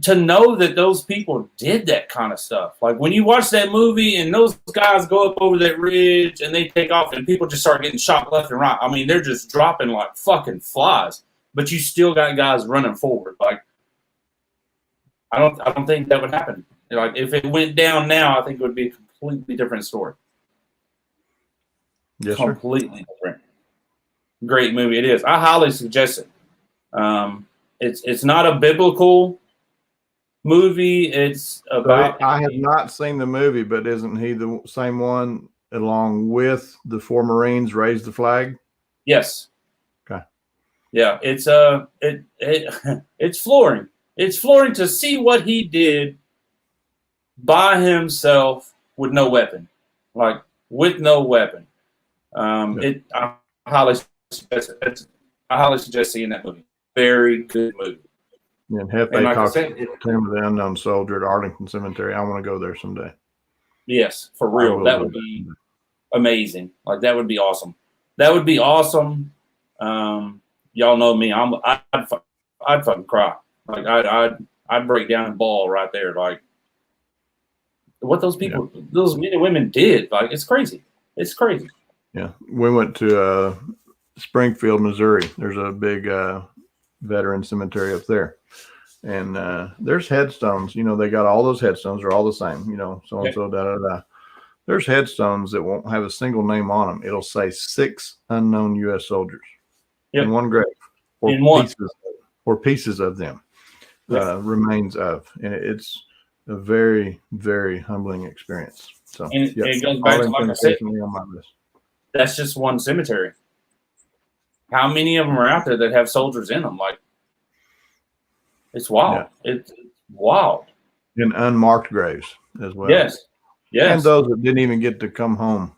to know that those people did that kind of stuff. Like when you watch that movie and those guys go up over that ridge and they take off and people just start getting shot left and right. I mean, they're just dropping like fucking flies, but you still got guys running forward. Like, I don't think that would happen. Like if it went down now, I think it would be a completely different story. Yes, completely different. Great movie. It is. I highly suggest it. It's not a biblical movie. It's about. I have not seen the movie, but isn't he the same one along with the 4 Marines raised the flag? Yes. Okay. Yeah, it's it's flooring. It's flooring to see what he did by himself with no weapon, like with no weapon. I highly suggest seeing that movie. Very good movie. Yeah, and Hefe talks Tomb of the Unknown Soldier at Arlington Cemetery. I want to go there someday. Yes, for real. That would be amazing. Like that would be awesome. That would be awesome. Y'all know me. I'd fucking cry. Like I'd break down and bawl right there. Like what those people, those men and women did. Like it's crazy. It's crazy. Yeah, we went to Springfield, Missouri. There's a big veteran cemetery up there, and there's headstones. They got all those headstones are all the same. So and so da da da. There's headstones that won't have a single name on them. It'll say 6 unknown U.S. soldiers in one grave, or pieces of them, remains of, and it's a very, very humbling experience. So it goes back to, like I said, that's just one cemetery. how many of them are out there that have soldiers in them? Like, it's wild. It's wild. In unmarked graves as well. Yes. And those that didn't even get to come home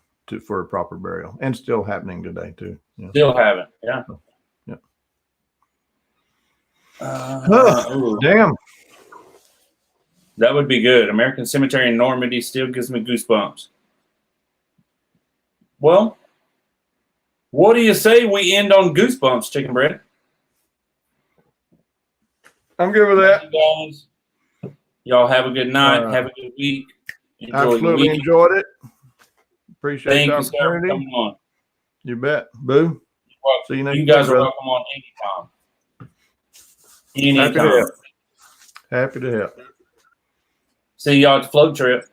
for a proper burial, and still happening today too. Yeah. Still haven't. Yeah. Yeah. Damn. That would be good. American Cemetery in Normandy still gives me goosebumps. Well, what do you say we end on goosebumps, Chicken Bread? I'm good with that. Guys, y'all have a good night. Have a good week. Absolutely enjoyed it. Appreciate Thank the you, sir, for opportunity. coming on. You bet. Boo. See you next You guys week, are brother. welcome on anytime. Anytime. Happy to help. See y'all at the float trip.